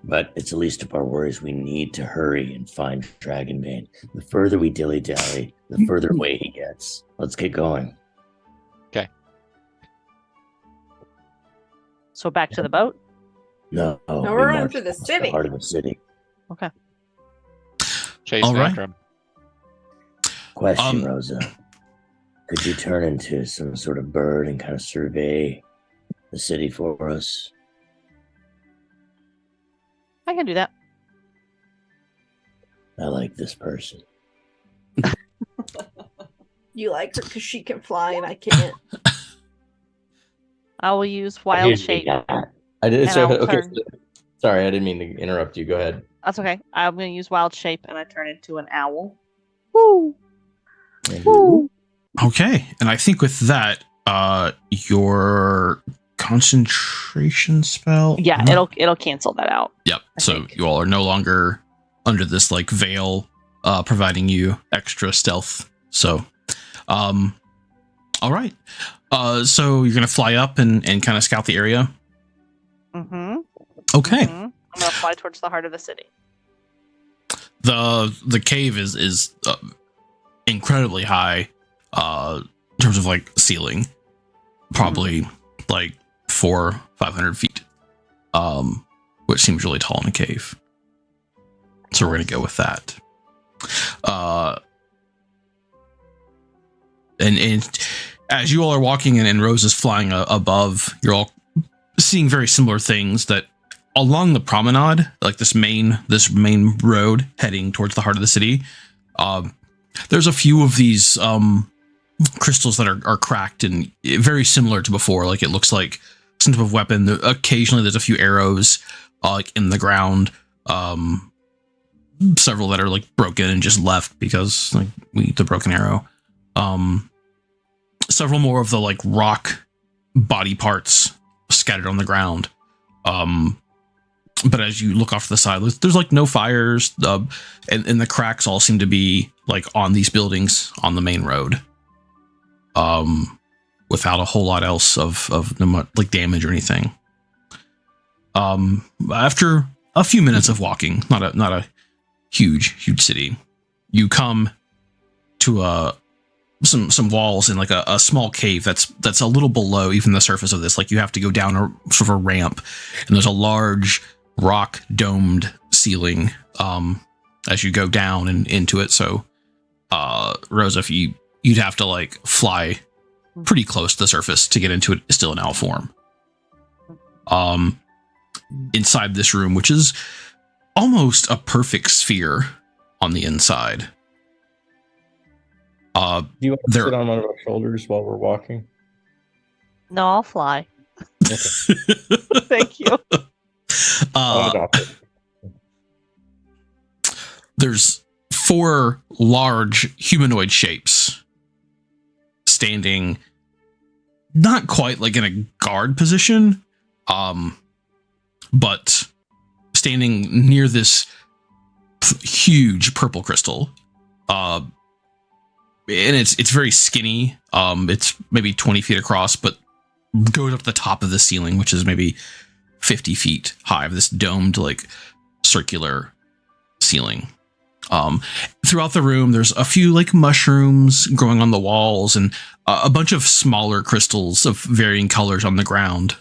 But it's the least of our worries. We need to hurry and find Dragonbane. The further we dilly-dally, the further away he gets. Let's get going. So back to the boat? No, No, we we're running march through the past city. heart of the city. Chase All right. after him. Question, Rosa. Could you turn into some sort of bird and kind of survey the city for us? I can do that. I like this person. You like her because she can fly and I can't. I will use wild Here's shape. the cat. I did. And So, I'll okay. turn. Sorry, I didn't mean to interrupt you. Go ahead. That's okay. I'm going to use wild shape and I turn into an owl. Woo! Woo! Okay, and I think with that, your concentration spell. Yeah, it'll cancel that out. Yep. I So think. you all are no longer under this like veil, providing you extra stealth. So, all right. So you're gonna fly up and kind of scout the area. Mm-hmm. Okay. I'm going to fly towards the heart of the city. The cave is incredibly high, in terms of like ceiling, probably like 400-500 feet, which seems really tall in a cave. So we're gonna go with that. And as you all are walking and Rose is flying above, you're all seeing very similar things that along the promenade, like this main road heading towards the heart of the city. There's a few of these crystals that are cracked and very similar to before. Like it looks like some type of weapon. Occasionally there's a few arrows like in the ground. Several that are like broken and just left because like we eat the broken arrow. Several more of the like rock body parts scattered on the ground. But as you look off to the side, there's like no fires, and the cracks all seem to be like on these buildings on the main road, without a whole lot else of like damage or anything. After a few minutes of walking, not a huge city, you come to some walls and like a small cave that's a little below even the surface of this. Like you have to go down a sort of a ramp, and there's a large rock domed ceiling as you go down and into it. So Rosa, if you'd have to like fly pretty close to the surface to get into it still in owl form. Inside this room, which is almost a perfect sphere on the inside. Do you want to sit on one of our shoulders while we're walking? No, I'll fly. Thank you. There's 4 large humanoid shapes standing not quite like in a guard position, but standing near this huge purple crystal. And it's very skinny. It's maybe 20 feet across, but goes up the top of the ceiling, which is maybe 50 feet high, this domed like circular ceiling. Throughout the room, there's a few like mushrooms growing on the walls and a bunch of smaller crystals of varying colors on the ground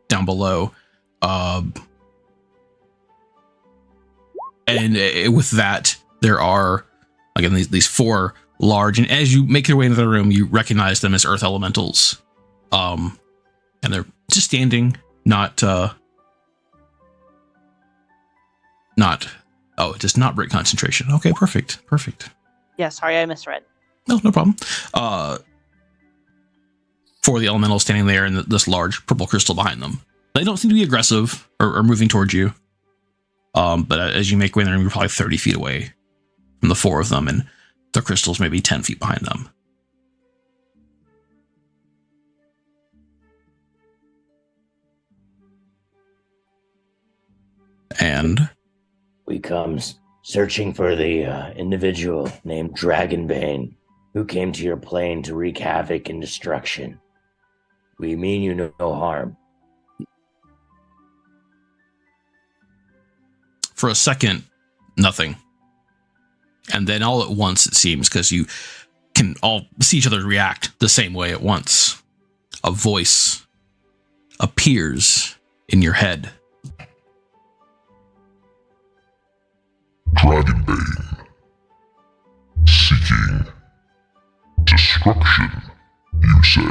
down below. And with that, there are, again, these 4 large, and as you make your way into the room, you recognize them as earth elementals. And they're just standing, not just not break concentration. Okay, perfect. Yeah, sorry, I misread. No problem. 4 of the elementals standing there and this large purple crystal behind them. They don't seem to be aggressive or moving towards you. But as you make way in the room, you're probably 30 feet away from the 4 of them, and the crystal's maybe 10 feet behind them. And we come searching for the individual named Dragonbane who came to your plane to wreak havoc and destruction. We mean you no harm. For a second, nothing. And then all at once, it seems, because you can all see each other react the same way at once, a voice appears in your head. Dragonbane, seeking destruction, you say?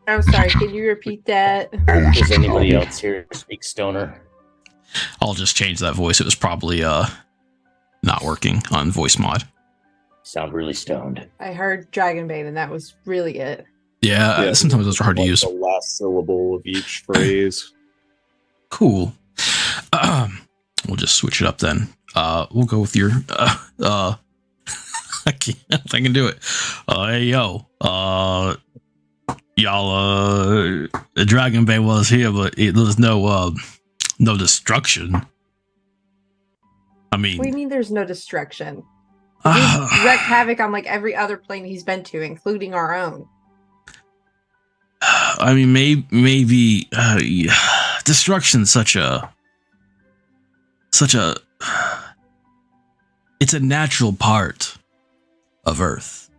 I'm sorry, can you repeat that? Does anybody else here speak stoner? I'll just change that voice. It was probably not working on voice mod. Sound really stoned. I heard Dragonbane, and that was really it. Yeah, sometimes those are hard to use. The last syllable of each phrase. Cool. We'll just switch it up then. We'll go with your I can do it. Hey yo, y'all, Dragonbane was here, but there's no destruction. I mean, What do you mean there's no destruction? He's wreaked havoc on like every other plane he's been to, including our own. I mean, maybe destruction's such a it's a natural part of Earth.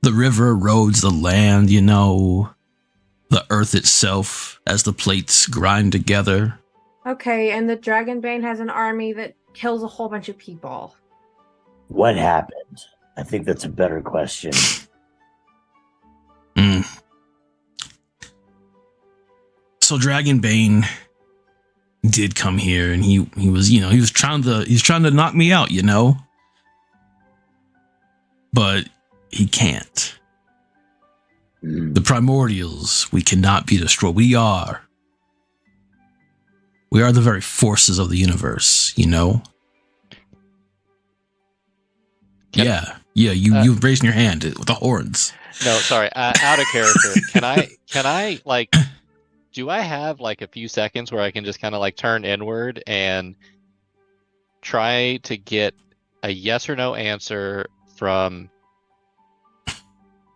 The river erodes the land, you know, the Earth itself as the plates grind together. Okay, and the Dragonbane has an army that kills a whole bunch of people. What happened? I think that's a better question. So Dragonbane did come here, and he was trying to knock me out, you know, but he can't. The primordials, we cannot be destroyed. We are the very forces of the universe, you know. Yeah, you've raised your hand with the horns. No, sorry, out of character. Can I like? Do I have like a few seconds where I can just kind of like turn inward and try to get a yes or no answer from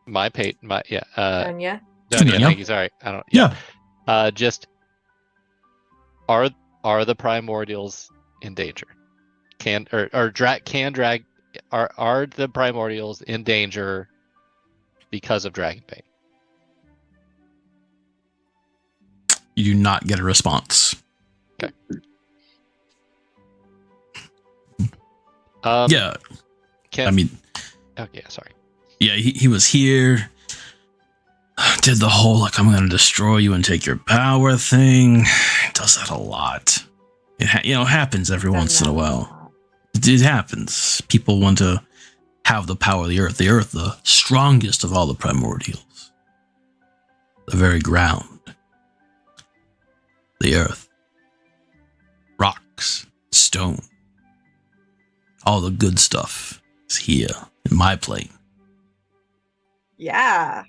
Dunya, thank you. Sorry, I don't. Yeah. Just are the primordials in danger? Can drag are the primordials in danger because of Dragonbane? You do not get a response. Yeah. I mean, okay, sorry. Yeah, he was here. Did the whole, like, I'm going to destroy you and take your power thing. Does that a lot. It happens every once in a while. It happens. People want to have the power of the earth. The earth, the strongest of all the primordials. The very ground. The earth. Rocks. Stone. All the good stuff is here in my plane. Yeah.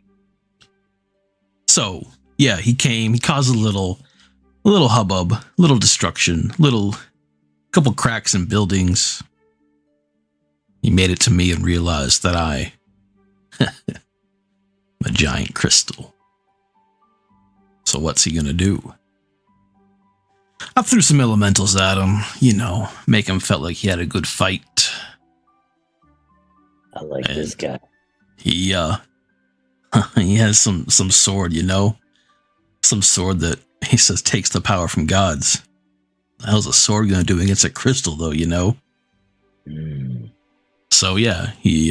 So, yeah, he came, he caused a little hubbub, a little destruction, couple cracks in buildings. He made it to me and realized that I'm a giant crystal. So what's he gonna do? I threw some elementals at him, make him feel like he had a good fight. I like this guy. He he has some sword, some sword that he says takes the power from gods. The hell's a sword gonna do against a crystal, though? So yeah, he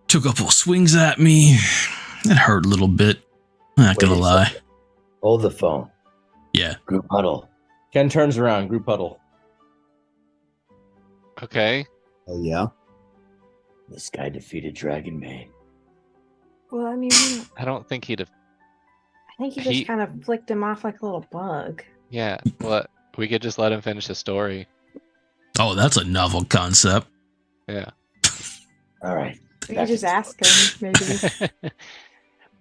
took a couple swings at me. It hurt a little bit. Not gonna lie. Hold the phone. Yeah. Group huddle. Ken turns around. Group huddle. Okay. Oh yeah. This guy defeated Dragonbane. Well, I mean, I don't think he'd have. I think he just kind of flicked him off like a little bug. Yeah. Well, we could just let him finish the story. Oh, that's a novel concept. Yeah. All right. We could just ask him, maybe.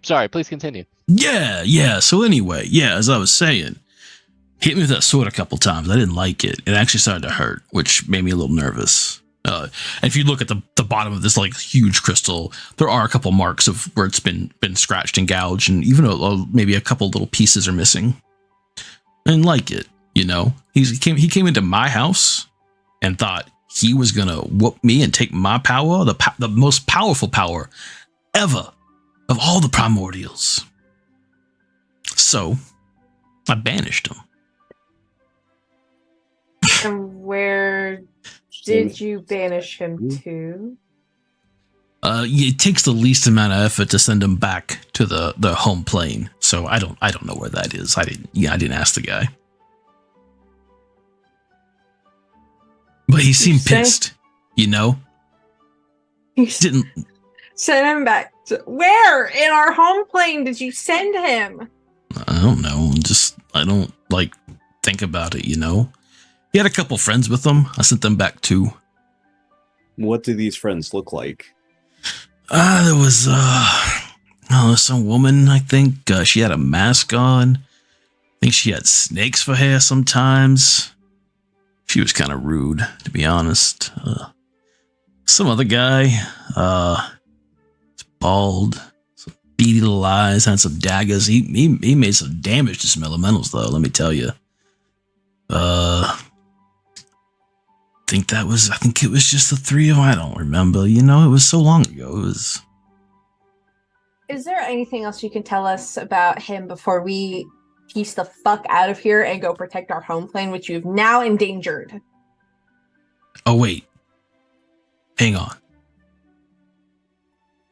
Sorry, please continue. Yeah. So anyway, as I was saying, hit me with that sword a couple times. I didn't like it. It actually started to hurt, which made me a little nervous. And if you look at the bottom of this like huge crystal, there are a couple marks of where it's been scratched and gouged, and even maybe a couple little pieces are missing. I didn't like it. He came into my house and thought he was gonna whoop me and take my power, the most powerful power ever of all the primordials. So I banished him. And where did you banish him to? It takes the least amount of effort to send him back to the home plane. So I don't know where that is. I didn't ask the guy. But he seemed pissed, You Didn't send him back to where in our home plane did you send him? I don't know. I don't think about it, He had a couple friends with him. I sent them back too. What do these friends look like? There was some woman, I think. She had a mask on. I think she had snakes for hair sometimes. She was kind of rude, to be honest. Some other guy, bald, some beady little eyes, had some daggers. He made some damage to some elementals, though, let me tell you. I think it was just the three of them. I don't remember. It was so long ago. It was. Is there anything else you can tell us about him before we piece the fuck out of here and go protect our home plane, which you've now endangered? Oh, wait. Hang on.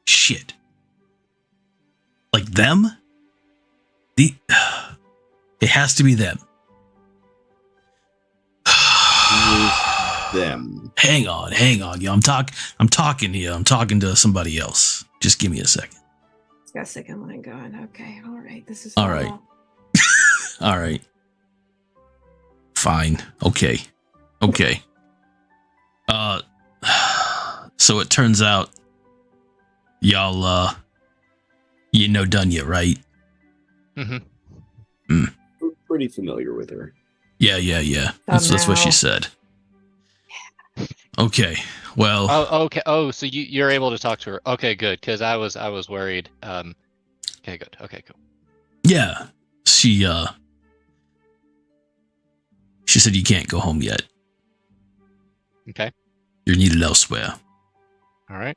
Shit. Like them? It has to be them. Them. Hang on. Yo, I'm talking here. I'm talking to somebody else. Just give me a second. It's got a second line going. Okay, all right. This is all right. All right. Fine. Okay. So it turns out y'all done yet, right? Mm-hmm. We're pretty familiar with her. Yeah. That's what she said. Okay. Well. Oh, okay. Oh, so you're able to talk to her. Okay, good. Because I was worried. Okay, good. Okay, cool. Yeah. She She said you can't go home yet. Okay. You're needed elsewhere. All right.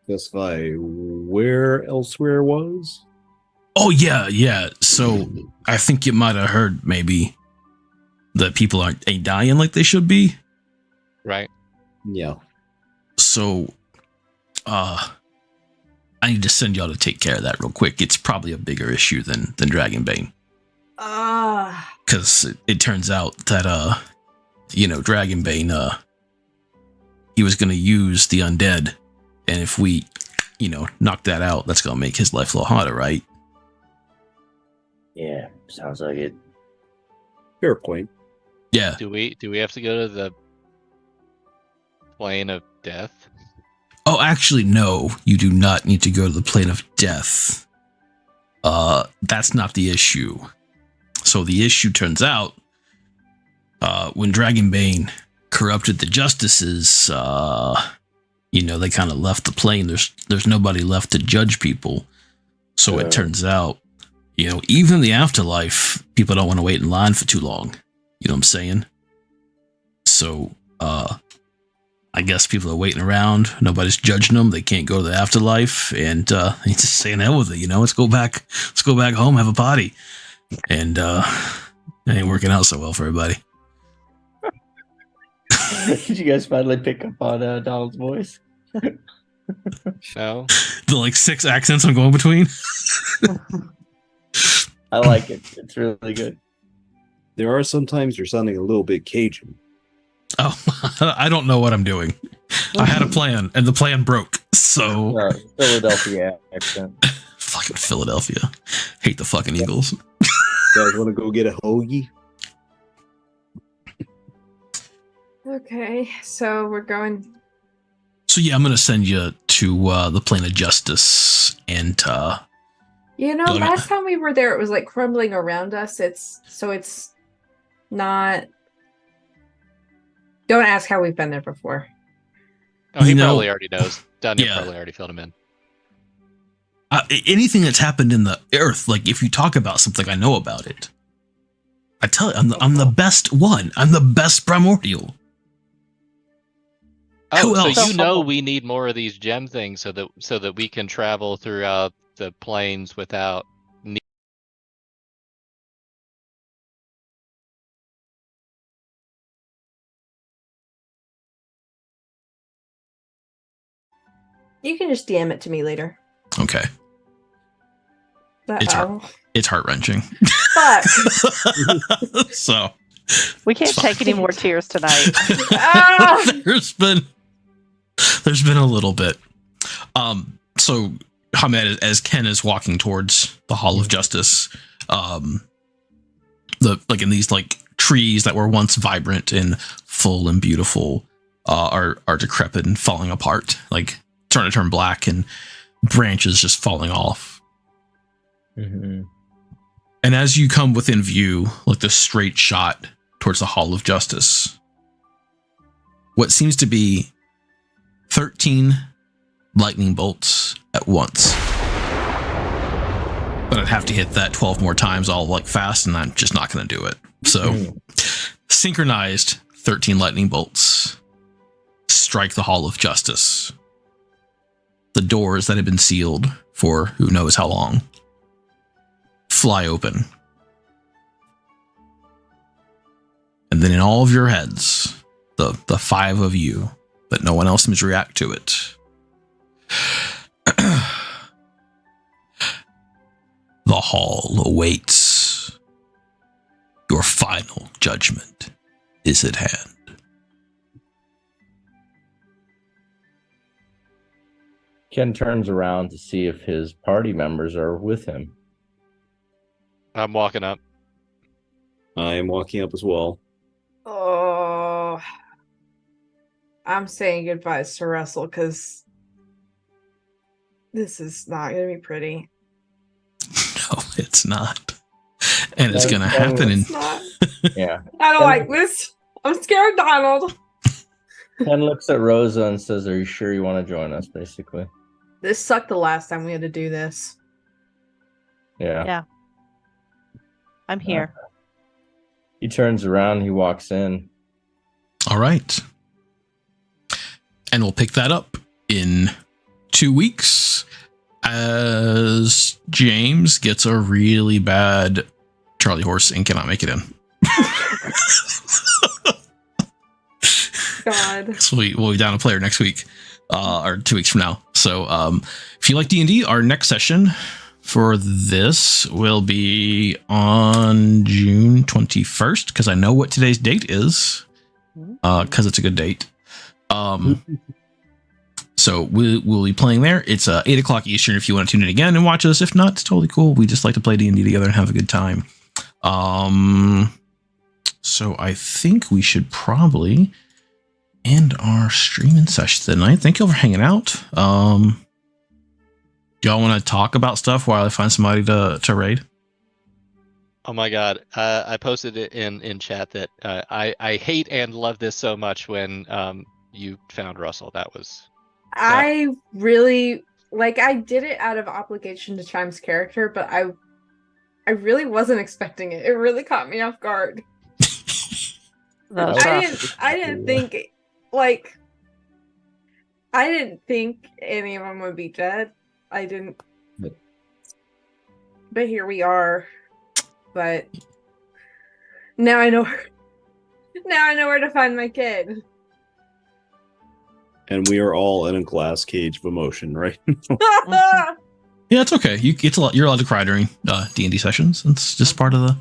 Specify where elsewhere was? Oh, yeah. So I think you might have heard maybe that people ain't dying like they should be. Right. Yeah. So, I need to send y'all to take care of that real quick. It's probably a bigger issue than Dragonbane. Because it turns out that, Dragonbane, he was going to use the undead. And if we, knock that out, that's going to make his life a little harder, right? Yeah, sounds like it. Fair point. Yeah. Do we have to go to the plane of death? Oh, actually, no. You do not need to go to the plane of death. That's not the issue. So the issue turns out, when Dragonbane corrupted the justices, they kind of left the plane. There's nobody left to judge people. So it turns out, even in the afterlife, people don't want to wait in line for too long. You know what I'm saying? So, I guess people are waiting around. Nobody's judging them. They can't go to the afterlife, and they just saying hell with it. Let's go back home, have a party, and it ain't working out so well for everybody. Did you guys finally pick up on Donald's voice? No. The 6 accents I'm going between. I like it. It's really good. There are sometimes you're sounding a little bit Cajun. Oh, I don't know what I'm doing. I had a plan, and the plan broke. So Philadelphia accent. fucking Philadelphia. Hate the fucking Eagles. You guys want to go get a hoagie? Okay, so we're going. So yeah, I'm gonna send you to the plane of justice, and last time we were there, it was like crumbling around us. It's not. Don't ask how we've been there before. Oh, he probably already knows. Daniel probably already filled him in. Anything that's happened in the earth, like if you talk about something, I know about it. I tell you, I'm the best one. I'm the best primordial. Oh, Who else? so we need more of these gem things so that we can travel throughout the plains without. You can just DM it to me later. Okay. It's heart-wrenching. Fuck. So we can't take any more tears tonight. There's been a little bit. So Hamed, as Ken is walking towards the Hall of Justice, in these trees that were once vibrant and full and beautiful are decrepit and falling apart, starting to turn black, and branches just falling off. Mm-hmm. And as you come within view, the straight shot towards the Hall of Justice, what seems to be 13 lightning bolts at once. But I'd have to hit that 12 more times all fast, and I'm just not going to do it. So, synchronized 13 lightning bolts strike the Hall of Justice. The doors that had been sealed for who knows how long fly open. And then in all of your heads, the 5 of you, but no one else seems to react to it. The hall awaits. Your final judgment is at hand. Ken turns around to see if his party members are with him. I'm walking up. I am walking up as well. Oh, I'm saying goodbyes to Russell because this is not going to be pretty. No, it's not. And it's going to happen. It's not. Yeah. I don't like this. I'm scared, Donald. Ken looks at Rosa and says, "Are you sure you want to join us?" Basically. This sucked the last time we had to do this. Yeah. I'm here. He turns around. He walks in. All right. And we'll pick that up in 2 weeks as James gets a really bad Charlie horse and cannot make it in. God. So we'll be down a player next week, or 2 weeks from now. So if you like D&D, our next session for this will be on June 21st, because I know what today's date is, because it's a good date. So we'll be playing there. It's 8 o'clock Eastern if you want to tune in again and watch us. If not, it's totally cool. We just like to play D&D together and have a good time. So I think we should probably end our streaming session tonight. Thank you all for hanging out. Do y'all want to talk about stuff while I find somebody to raid? Oh my god, I posted it in chat that I hate and love this so much when you found Russell. That was... I really I did it out of obligation to Chime's character, but I really wasn't expecting it. It really caught me off guard. I didn't think I didn't think any of them would be dead. I didn't. But here we are. But now I know where to find my kid. And we are all in a glass cage of emotion, right? Yeah, it's okay. You're allowed to cry during D&D sessions. It's just part of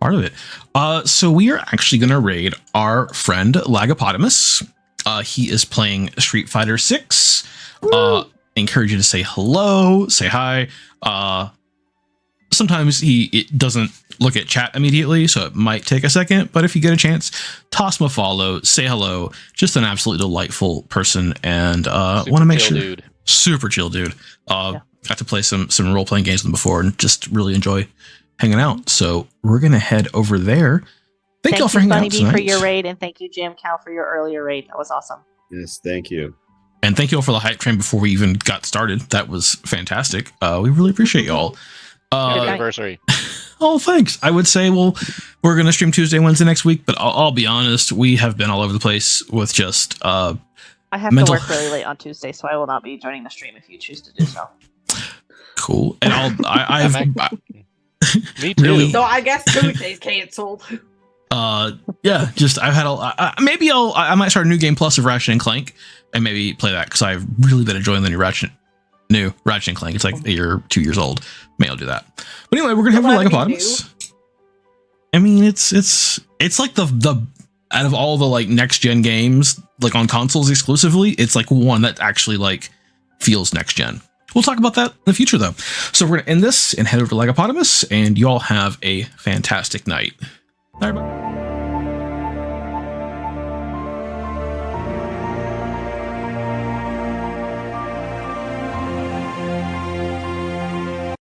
it. So we are actually going to raid our friend Lagapotamus. He is playing Street Fighter 6. Encourage you to say hello, say hi. Sometimes it doesn't look at chat immediately, so it might take a second. But if you get a chance, toss him a follow, say hello. Just an absolutely delightful person, and want to make sure. Dude. Super chill dude. Got to play some role playing games with him before, and just really enjoy hanging out. So we're gonna head over there. Thank y'all for hanging out tonight. For your raid, and thank you, Jam Cal, for your earlier raid. That was awesome. Yes, thank you. And thank you all for the hype train before we even got started. That was fantastic. We really appreciate y'all. Happy anniversary. Oh, thanks. I would say, we're going to stream Tuesday, Wednesday next week, but I'll be honest, we have been all over the place with just I have to work really late on Tuesday, so I will not be joining the stream if you choose to do so. Cool. And I've me too. Really, so I guess Tuesday's canceled. Yeah, just I've had I might start a new game plus of Ratchet and Clank and maybe play that, because I've really been enjoying the new Ratchet and Clank. It's like a year, 2 years old. Maybe I'll do that. But anyway, we're gonna have a Lagapotamus. I mean, it's like the out of all the like next gen games, like on consoles exclusively, it's like one that actually like feels next gen. We'll talk about that in the future though. So we're gonna end this and head over to Lagapotamus, and you all have a fantastic night. Bye, everybody.